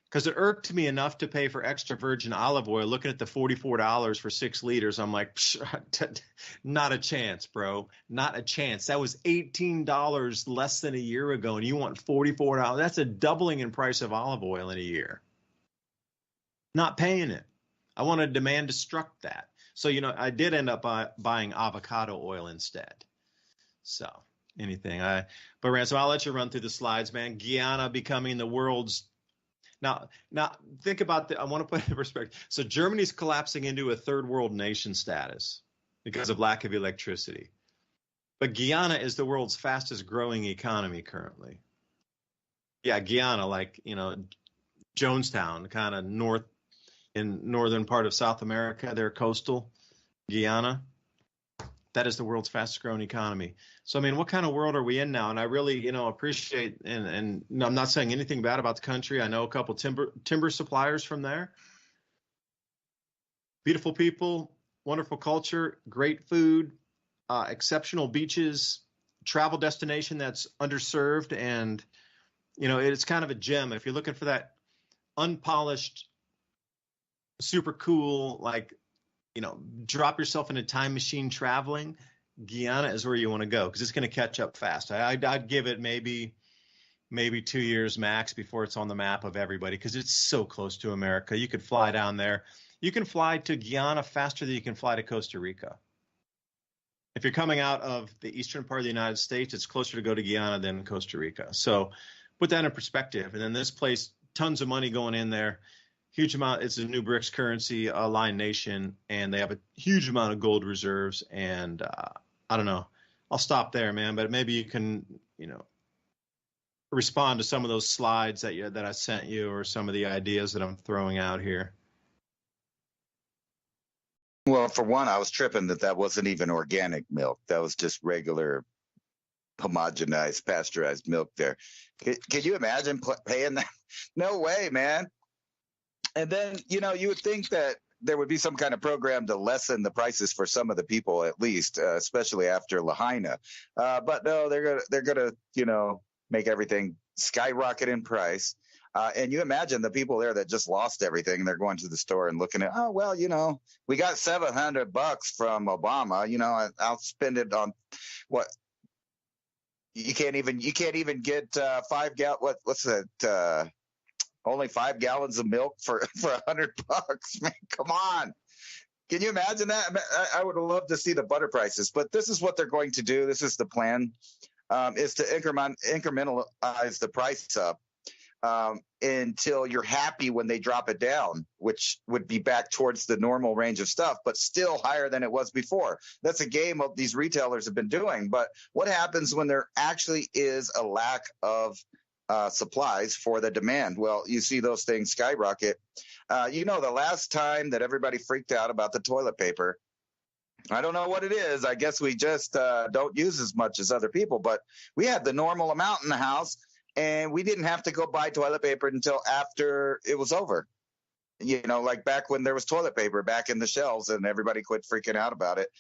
Because it irked me enough to pay for extra virgin olive oil. Looking at the $44 for 6 liters, I'm like, not a chance, bro. Not a chance. That was $18 less than a year ago, and you want $44. That's a doubling in price of olive oil in a year. Not paying it. I want to demand destruct that. So, I did end up buying avocado oil instead. So, but Ransom, I'll let you run through the slides, man. Guyana becoming the world's. Now think about I want to put it in perspective. So Germany's collapsing into a third world nation status because of lack of electricity. But Guyana is the world's fastest growing economy currently. Yeah, Guyana, like, Jonestown, kind of northern part of South America, they're coastal. Guyana, that is the world's fastest growing economy. So, I mean, what kind of world are we in now? And I really, appreciate, and I'm not saying anything bad about the country. I know a couple timber suppliers from there. Beautiful people, wonderful culture, great food, exceptional beaches, travel destination that's underserved. And, it's kind of a gem. If you're looking for that unpolished, super cool, like, drop yourself in a time machine traveling, Guyana is where you want to go, because it's going to catch up fast. I'd give it maybe 2 years max before it's on the map of everybody, because it's so close to America. You could fly down there. You can fly to Guyana faster than you can fly to Costa Rica. If you're coming out of the eastern part of the United States, it's closer to go to Guyana than Costa Rica. So put that in perspective. And then this place, tons of money going in there. Huge amount. It's a new BRICS currency aligned nation, and they have a huge amount of gold reserves. And I don't know. I'll stop there, man. But maybe you can, respond to some of those slides that I sent you, or some of the ideas that I'm throwing out here. Well, for one, I was tripping that wasn't even organic milk. That was just regular homogenized, pasteurized milk there. Can you imagine paying that? No way, man. And then, you would think that there would be some kind of program to lessen the prices for some of the people, at least, especially after Lahaina. But no, they're gonna make everything skyrocket in price. And you imagine the people there that just lost everything. They're going to the store and looking at, oh, well, we got $700 from Obama. I'll spend it on what you can't even get 5 gallons. What's that? Only 5 gallons of milk for $100. Man, come on. Can you imagine that? I would love to see the butter prices, but this is what they're going to do. This is the plan, is to incrementalize the price up. Until you're happy when they drop it down, which would be back towards the normal range of stuff, but still higher than it was before. That's a game of these retailers have been doing. But what happens when there actually is a lack of supplies for the demand? Well, you see those things skyrocket. The last time that everybody freaked out about the toilet paper, I don't know what it is. I guess we just don't use as much as other people, but we had the normal amount in the house. And we didn't have to go buy toilet paper until after it was over. Like back when there was toilet paper back in the shelves and everybody quit freaking out about it.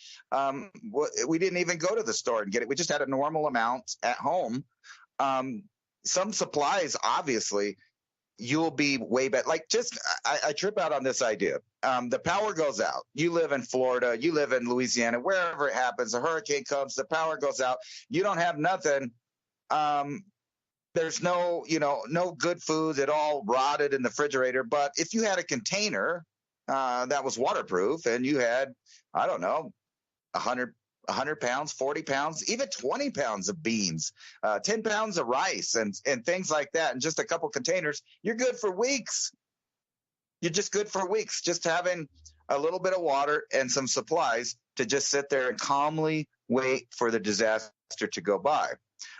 We didn't even go to the store and get it. We just had a normal amount at home. Some supplies, obviously, you'll be way better. Like I trip out on this idea. The power goes out. You live in Florida. You live in Louisiana. Wherever it happens, a hurricane comes, the power goes out. You don't have nothing. There's no good foods at all rotted in the refrigerator. But if you had a container that was waterproof and you had, I don't know, 100 pounds, 40 pounds, even 20 pounds of beans, 10 pounds of rice and things like that, and just a couple containers, you're good for weeks. You're just good for weeks, just having a little bit of water and some supplies to just sit there and calmly wait for the disaster to go by.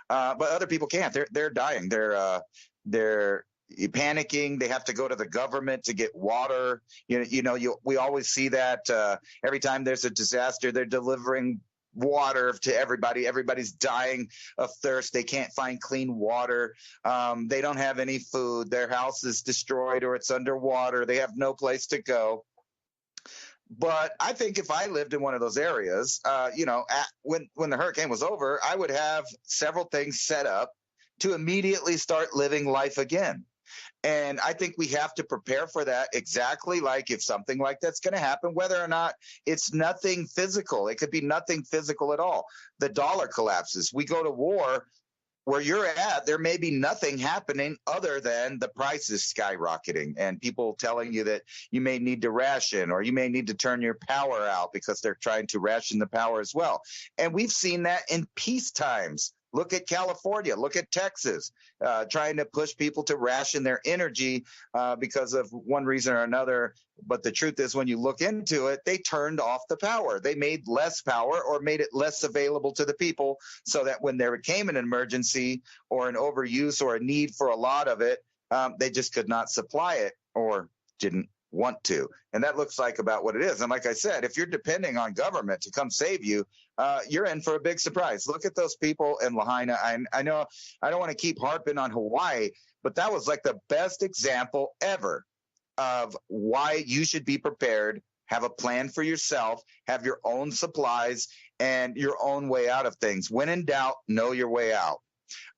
But other people can't. They're dying. They're panicking. They have to go to the government to get water. We always see that every time there's a disaster, they're delivering water to everybody. Everybody's dying of thirst. They can't find clean water. They don't have any food. Their house is destroyed or it's underwater. They have no place to go. But I think if I lived in one of those areas, when the hurricane was over, I would have several things set up to immediately start living life again. And I think we have to prepare for that, exactly like if something like that's going to happen, whether or not it's nothing physical. It could be nothing physical at all. The dollar collapses. We go to war. Where you're at, there may be nothing happening other than the prices skyrocketing and people telling you that you may need to ration or you may need to turn your power out because they're trying to ration the power as well. And we've seen that in peace times. Look at California. Look at Texas, trying to push people to ration their energy because of one reason or another. But the truth is, when you look into it, they turned off the power. They made less power or made it less available to the people so that when there came an emergency or an overuse or a need for a lot of it, they just could not supply it or didn't want to. And that looks like about what it is. And like I said, if you're depending on government to come save you, you're in for a big surprise. Look at those people in Lahaina. I know I don't want to keep harping on Hawaii, but that was like the best example ever of why you should be prepared, have a plan for yourself, have your own supplies and your own way out of things. When in doubt, know your way out.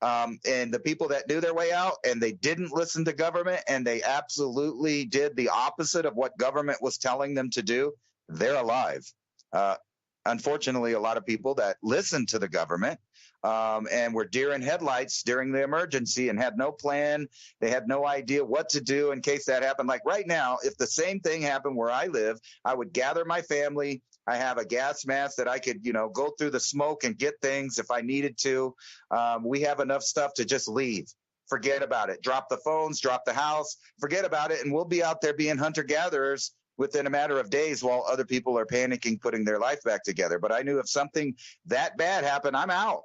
And the people that knew their way out and they didn't listen to government and they absolutely did the opposite of what government was telling them to do, they're alive. Unfortunately, a lot of people that listened to the government and were deer in headlights during the emergency and had no plan. They had no idea what to do in case that happened. Like right now, if the same thing happened where I live, I would gather my family. I have a gas mask that I could, go through the smoke and get things if I needed to. We have enough stuff to just leave. Forget about it. Drop the phones, drop the house, forget about it. And we'll be out there being hunter-gatherers within a matter of days while other people are panicking, putting their life back together. But I knew if something that bad happened, I'm out.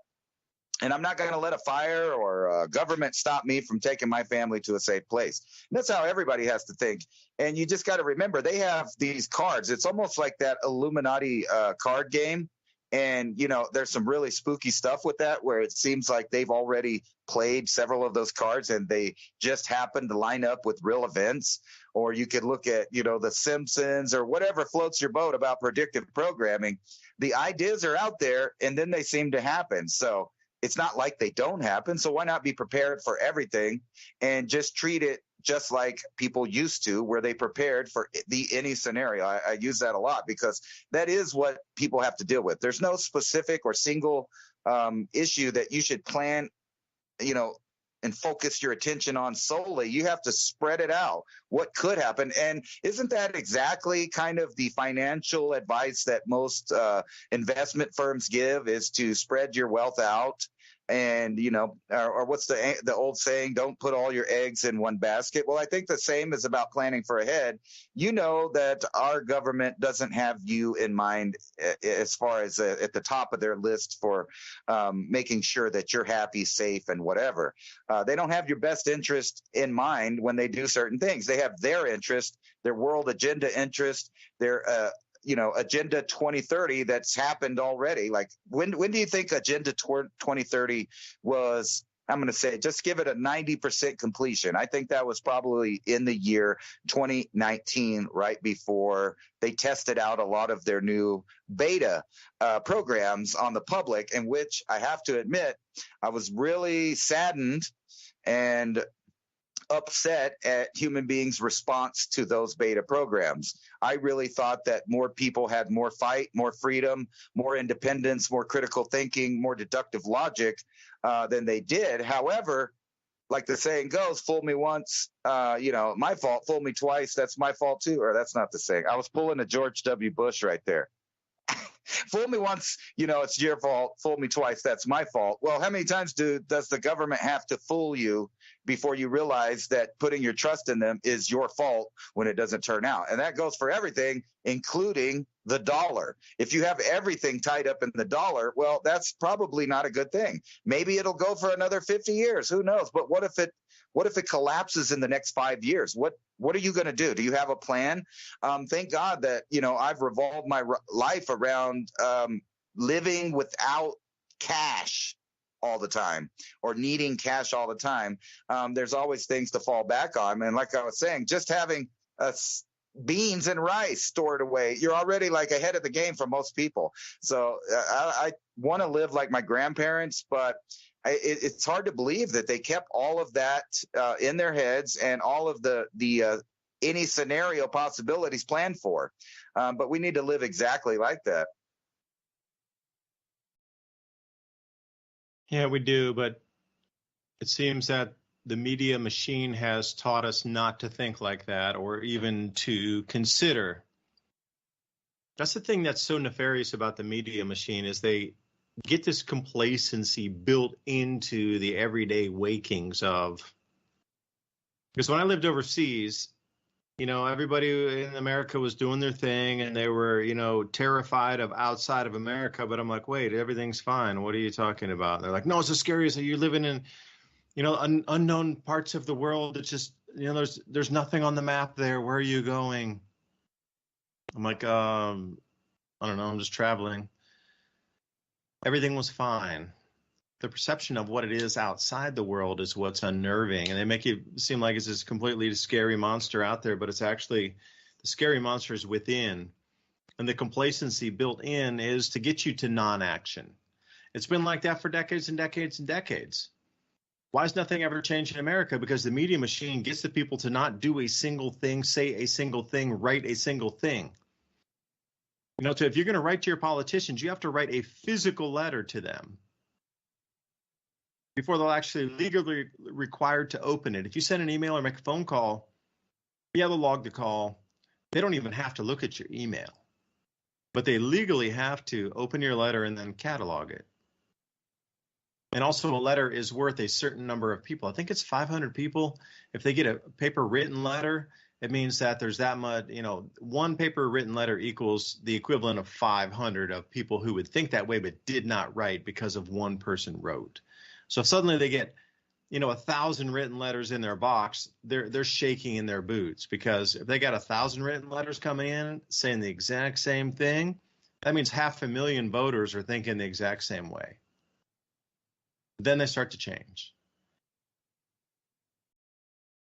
And I'm not going to let a fire or a government stop me from taking my family to a safe place. And that's how everybody has to think. And you just got to remember, they have these cards. It's almost like that Illuminati card game. And, there's some really spooky stuff with that where it seems like they've already played several of those cards and they just happen to line up with real events. Or you could look at, The Simpsons or whatever floats your boat about predictive programming. The ideas are out there and then they seem to happen. So it's not like they don't happen. So why not be prepared for everything and just treat it just like people used to, where they prepared for any scenario. I use that a lot because that is what people have to deal with. There's no specific or single issue that you should plan, and focus your attention on solely. You have to spread it out. What could happen? And isn't that exactly kind of the financial advice that most investment firms give, is to spread your wealth out? And, or what's the old saying, don't put all your eggs in one basket. Well, I think the same is about planning for ahead. That our government doesn't have you in mind as far as at the top of their list for making sure that you're happy, safe, and whatever. They don't have your best interest in mind when they do certain things. They have their interest, their world agenda interest, their Agenda 2030 that's happened already. Like when do you think Agenda 2030 was? I'm going to say, just give it a 90% completion. I think that was probably in the year 2019, right before they tested out a lot of their new beta programs on the public, in which I have to admit, I was really saddened and upset at human beings' response to those beta programs. I really thought that more people had more fight, more freedom, more independence, more critical thinking, more deductive logic than they did. However, like the saying goes, fool me once, my fault, fool me twice, that's my fault too. Or that's not the saying. I was pulling a George W. Bush right there. Fool me once, it's your fault. Fool me twice, that's my fault. Well, how many times does the government have to fool you before you realize that putting your trust in them is your fault when it doesn't turn out? And that goes for everything, including the dollar. If you have everything tied up in the dollar, well, that's probably not a good thing. Maybe it'll go for another 50 years. Who knows? But what if it collapses in the next 5 years? What are you going to do? Do you have a plan? Thank God that, I've revolved my life around living without cash all the time, or needing cash all the time. There's always things to fall back on. And like I was saying, just having beans and rice stored away, you're already like ahead of the game for most people. So I want to live like my grandparents, but it's hard to believe that they kept all of that in their heads and all of the any scenario possibilities planned for. But we need to live exactly like that. Yeah, we do, but it seems that the media machine has taught us not to think like that, or even to consider. That's the thing that's so nefarious about the media machine, is they get this complacency built into the everyday wakings of. Because when I lived overseas, everybody in America was doing their thing and they were, terrified of outside of America. But I'm like, wait, everything's fine. What are you talking about? They're like, no, it's so scary. So you're living in, unknown parts of the world. It's just, there's nothing on the map there. Where are you going? I'm like, I don't know. I'm just traveling. Everything was fine. The perception of what it is outside the world is what's unnerving. And they make it seem like it's this completely scary monster out there, but it's actually the scary monster is within. And the complacency built in is to get you to non-action. It's been like that for decades and decades and decades. Why has nothing ever changed in America? Because the media machine gets the people to not do a single thing, say a single thing, write a single thing. So if you're going to write to your politicians, you have to write a physical letter to them before they'll actually legally required to open it. If you send an email or make a phone call, they'll log the call. They don't even have to look at your email, but they legally have to open your letter and then catalog it. And also a letter is worth a certain number of people. I think it's 500 people. If they get a paper written letter, it means that there's that much, one paper written letter equals the equivalent of 500 of people who would think that way but did not write because of one person wrote. So if suddenly they get, 1,000 written letters in their box, they're shaking in their boots, because if they got 1,000 written letters coming in saying the exact same thing, That means 500,000 voters are thinking the exact same way. Then they start to change.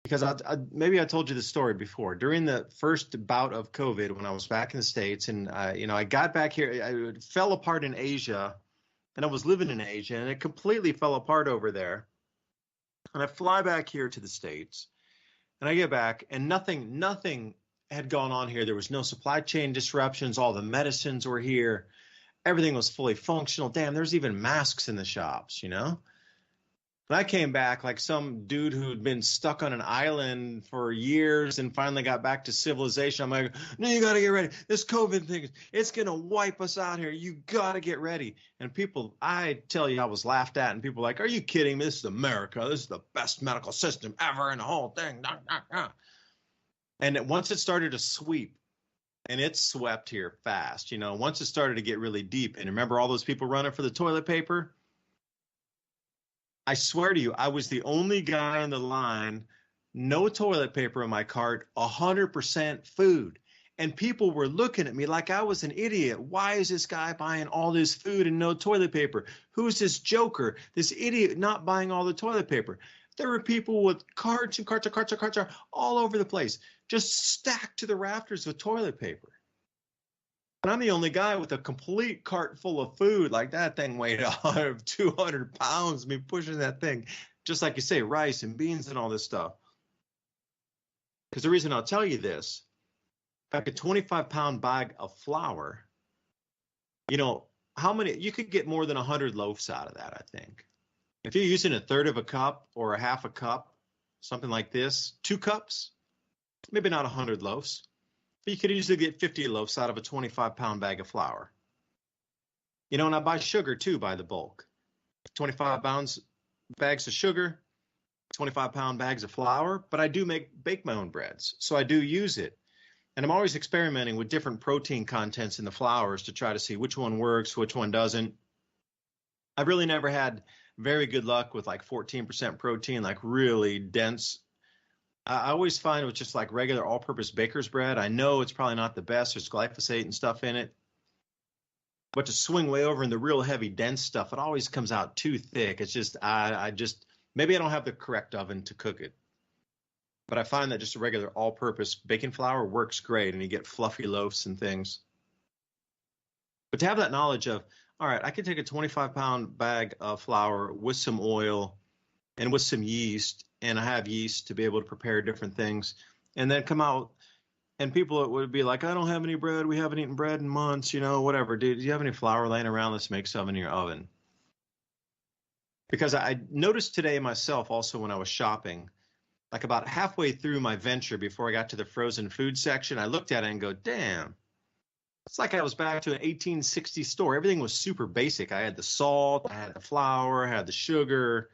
Because maybe I told you the story before. During the first bout of COVID, when I was back in the States, and I got back here, I fell apart in Asia, and I was living in Asia, and it completely fell apart over there. And I fly back here to the States, and I get back, and nothing had gone on here. There was no supply chain disruptions. All the medicines were here. Everything was fully functional. Damn, there's even masks in the shops, you know? And I came back like some dude who'd been stuck on an island for years and finally got back to civilization. I'm like, no, you got to get ready. This COVID thing, it's going to wipe us out here. You got to get ready. And people, I tell you, I was laughed at, and people were like, are you kidding me? This is America. This is the best medical system ever in the whole thing. And once it started to sweep, and it swept here fast, you know, once it started to get really deep, and remember all those people running for the toilet paper? I swear to you, I was the only guy in the line, no toilet paper in my cart, 100% food. And people were looking at me like I was an idiot. Why is this guy buying all this food and no toilet paper? Who's this joker, this idiot not buying all the toilet paper? There were people with carts and carts and carts and carts all over the place, just stacked to the rafters with toilet paper. And I'm the only guy with a complete cart full of food. Like, that thing weighed 200 pounds, me pushing that thing, just like you say, rice and beans and all this stuff. Because the reason I'll tell you this, like a 25-pound bag of flour, you know, how many, you could get more than 100 loaves out of that, I think. If you're using a third of a cup or a half a cup, something like this, 2 cups, maybe not 100 loaves, but you could easily get 50 loaves out of a 25-pound bag of flour. You know, and I buy sugar too by the bulk. 25 pounds bags of sugar, 25-pound bags of flour, but I do bake my own breads, so I do use it. And I'm always experimenting with different protein contents in the flours to try to see which one works, which one doesn't. I've really never had very good luck with like 14% protein, like really dense. I always find with just like regular all-purpose baker's bread, I know it's probably not the best. There's glyphosate and stuff in it. But to swing way over in the real heavy, dense stuff, it always comes out too thick. It's just, maybe I don't have the correct oven to cook it. But I find that just a regular all-purpose baking flour works great, and you get fluffy loaves and things. But to have that knowledge of, all right, I can take a 25-pound bag of flour with some oil and with some yeast, and I have yeast to be able to prepare different things, and then come out, and people would be like, I don't have any bread. We haven't eaten bread in months, you know, whatever. Dude, do you have any flour laying around? Let's make some in your oven. Because I noticed today myself also when I was shopping, like about halfway through my venture before I got to the frozen food section, I looked at it and go, damn. It's like I was back to an 1860s store. Everything was super basic. I had the salt, I had the flour, I had the sugar,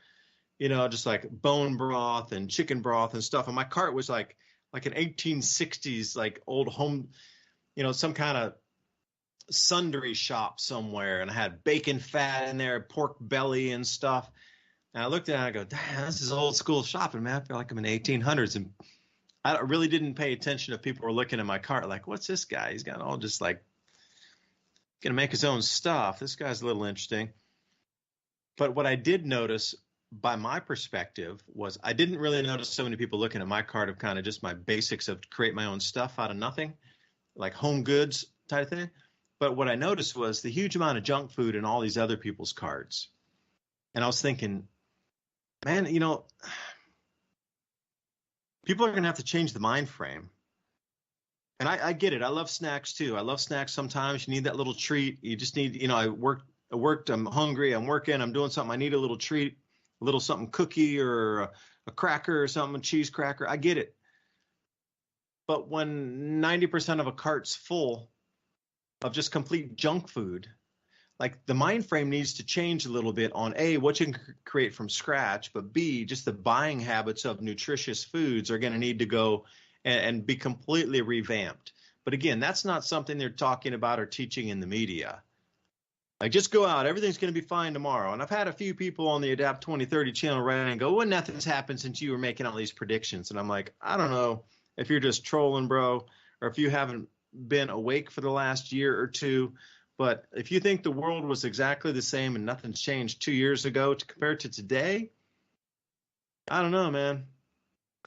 you know, just like bone broth and chicken broth and stuff. And my cart was like an 1860s, like old home, you know, some kind of sundry shop somewhere. And I had bacon fat in there, pork belly and stuff. And I looked at it and I go, damn, this is old school shopping, man. I feel like I'm in the 1800s. And I really didn't pay attention if people were looking at my cart like, what's this guy? He's got all just like, going to make his own stuff. This guy's a little interesting. But what I did notice by my perspective was I didn't really notice so many people looking at my cart of kind of just my basics of create my own stuff out of nothing, like home goods type of thing. But what I noticed was the huge amount of junk food in all these other people's carts. And I was thinking, man, you know, people are going to have to change the mind frame. And I get it. I love snacks too. I love snacks sometimes. You need that little treat. You just need, you know, I worked, I'm hungry, I'm working, I'm doing something. I need a little treat, a little something cookie or a cracker or something, a cheese cracker. I get it. But when 90% of a cart's full of just complete junk food, like the mind frame needs to change a little bit on A, what you can create from scratch, but B, just the buying habits of nutritious foods are going to need to go and be completely revamped. But again, that's not something they're talking about or teaching in the media. Like, just go out, everything's going to be fine tomorrow. And I've had a few people on the Adapt 2030 channel write in and go, well, nothing's happened since you were making all these predictions. And I'm like, I don't know if you're just trolling, bro, or if you haven't been awake for the last year or two. But if you think the world was exactly the same and nothing's changed 2 years ago to compare to today, I don't know, man.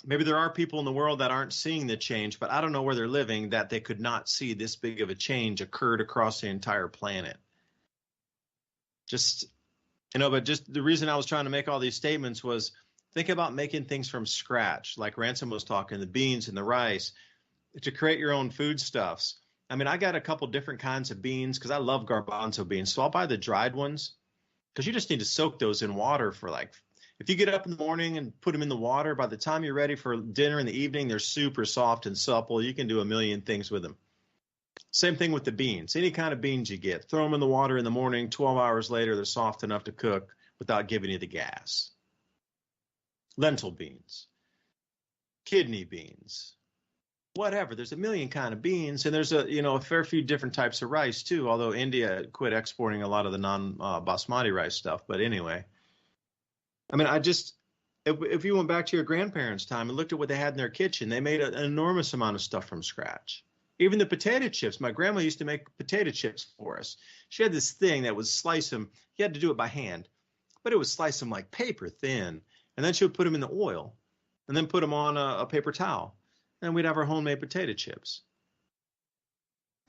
Maybe there are people in the world that aren't seeing the change, but I don't know where they're living that they could not see this big of a change occurred across the entire planet. Just, but just the reason I was trying to make all these statements was think about making things from scratch, like Ransom was talking, the beans and the rice, to create your own foodstuffs. I mean, I got a couple different kinds of beans because I love garbanzo beans. So I'll buy the dried ones because you just need to soak those in water for if you get up in the morning and put them in the water, by the time you're ready for dinner in the evening, they're super soft and supple. You can do a million things with them. Same thing with the beans. Any kind of beans you get, throw them in the water in the morning. 12 hours later, they're soft enough to cook without giving you the gas. Lentil beans, kidney beans, whatever. There's a million kind of beans, and there's a fair few different types of rice too. Although India quit exporting a lot of the non-basmati rice stuff, but anyway. I mean, if you went back to your grandparents' time and looked at what they had in their kitchen, they made an enormous amount of stuff from scratch. Even the potato chips. My grandma used to make potato chips for us. She had this thing that would slice them. You had to do it by hand, but it would slice them like paper thin. And then she would put them in the oil and then put them on a paper towel. And we'd have our homemade potato chips.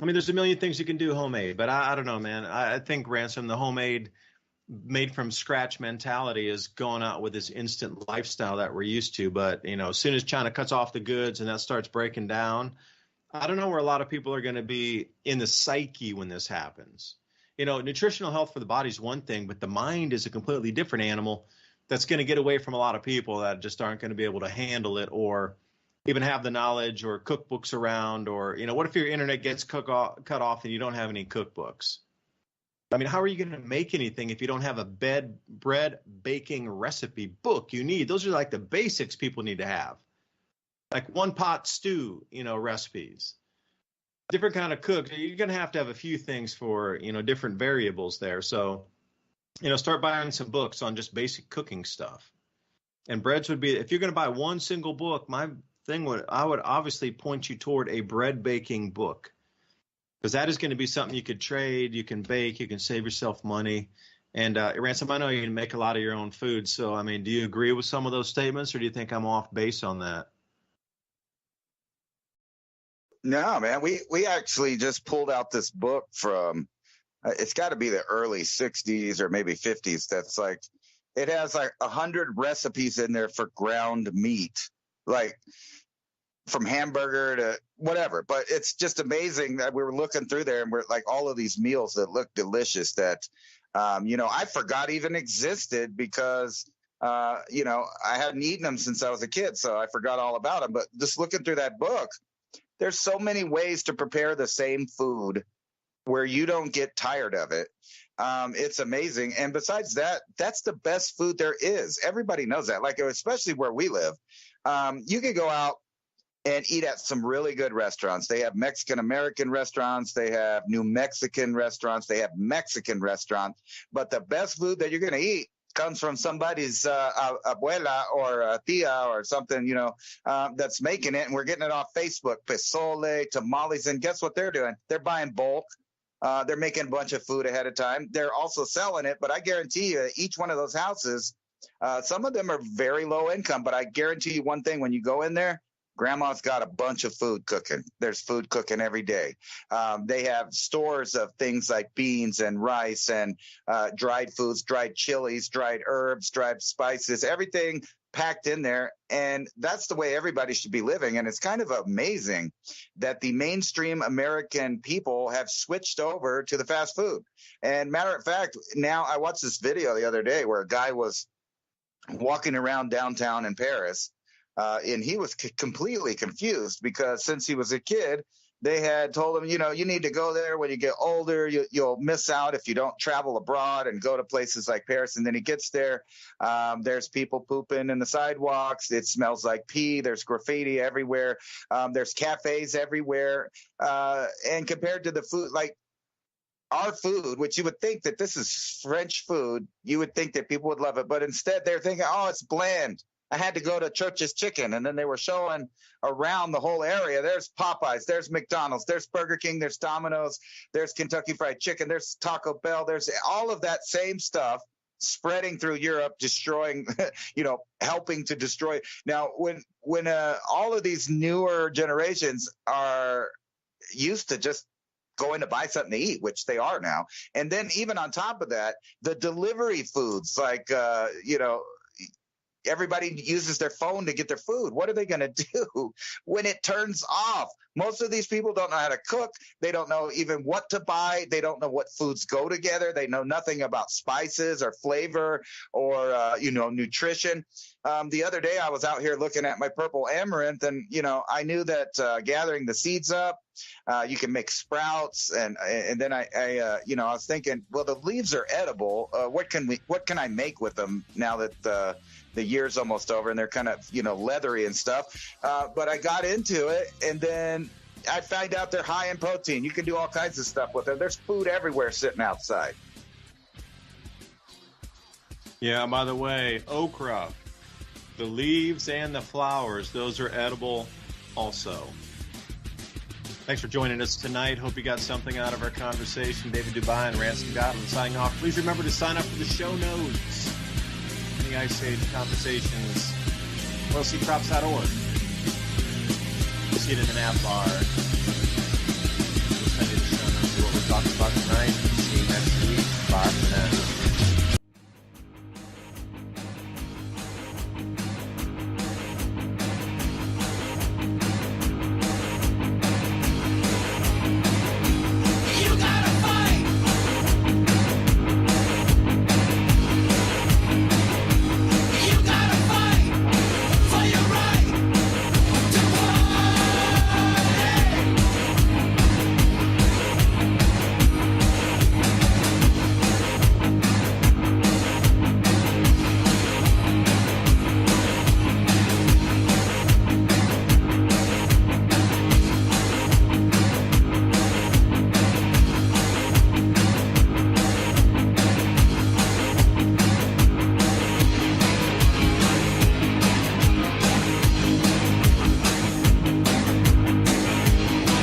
I mean, there's a million things you can do homemade, but I don't know, man. I think, Ransom, the homemade, made from scratch mentality is going out with this instant lifestyle that we're used to. But, as soon as China cuts off the goods and that starts breaking down, I don't know where a lot of people are going to be in the psyche when this happens. Nutritional health for the body is one thing, but the mind is a completely different animal that's going to get away from a lot of people that just aren't going to be able to handle it or even have the knowledge or cookbooks around. Or, what if your internet gets cut off and you don't have any cookbooks? I mean, how are you going to make anything if you don't have a bread baking recipe book you need? Those are like the basics people need to have. Like one pot stew, recipes. Different kind of cook. You're going to have a few things for, different variables there. So, start buying some books on just basic cooking stuff. And breads would be, if you're going to buy one single book, I would obviously point you toward a bread baking book. Because that is going to be something you could trade, you can bake, you can save yourself money. And Ransom, I know you can make a lot of your own food. So, I mean, do you agree with some of those statements or do you think I'm off base on that? No, man, we actually just pulled out this book from, it's got to be the early 60s or maybe 50s. That's it has 100 recipes in there for ground meat, from hamburger to whatever. But it's just amazing that we were looking through there and we're all of these meals that look delicious that, I forgot even existed because, I hadn't eaten them since I was a kid. So I forgot all about them. But just looking through that book, there's so many ways to prepare the same food where you don't get tired of it. It's amazing. And besides that, that's the best food there is. Everybody knows that, especially where we live. You can go out and eat at some really good restaurants. They have Mexican-American restaurants. They have New Mexican restaurants. They have Mexican restaurants. But the best food that you're going to eat comes from somebody's abuela or a tia or something, that's making it. And we're getting it off Facebook, pozole, tamales. And guess what they're doing? They're buying bulk. They're making a bunch of food ahead of time. They're also selling it. But I guarantee you, each one of those houses, some of them are very low income. But I guarantee you one thing, when you go in there, Grandma's got a bunch of food cooking. There's food cooking every day. They have stores of things like beans and rice and dried foods, dried chilies, dried herbs, dried spices, everything packed in there. And that's the way everybody should be living. And it's kind of amazing that the mainstream American people have switched over to the fast food. And matter of fact, now I watched this video the other day where a guy was walking around downtown in Paris. And he was completely confused because since he was a kid, they had told him, you need to go there when you get older. You'll miss out if you don't travel abroad and go to places like Paris. And then he gets there. There's people pooping in the sidewalks. It smells like pee. There's graffiti everywhere. There's cafes everywhere. And compared to the food, our food, which you would think that this is French food, you would think that people would love it. But instead they're thinking, oh, it's bland. I had to go to Church's Chicken, and then they were showing around the whole area. There's Popeyes, there's McDonald's, there's Burger King, there's Domino's, there's Kentucky Fried Chicken, there's Taco Bell, there's all of that same stuff spreading through Europe, destroying, helping to destroy. Now, when all of these newer generations are used to just going to buy something to eat, which they are now, and then even on top of that, the delivery foods, like everybody uses their phone to get their food. What are they going to do when it turns off? Most of these people don't know how to cook. They don't know even what to buy. They don't know what foods go together. They know nothing about spices or flavor or, nutrition. The other day I was out here looking at my purple amaranth, and, I knew that gathering the seeds up, you can make sprouts. And then I was thinking, well, the leaves are edible. What can I make with them now that the year's almost over and they're kind of, leathery and stuff. But I got into it, and then I find out they're high in protein. You can do all kinds of stuff with them. There's food everywhere sitting outside. Yeah, by the way, okra, the leaves and the flowers, those are edible also. Thanks for joining us tonight. Hope you got something out of our conversation. David DuByne, Ransom Godwin signing off. Please remember to sign up for the show notes. The Ice Age Conversations, oilseedcrops.org. You'll see it in the nav bar. We'll send you the show notes of what we're talking about tonight.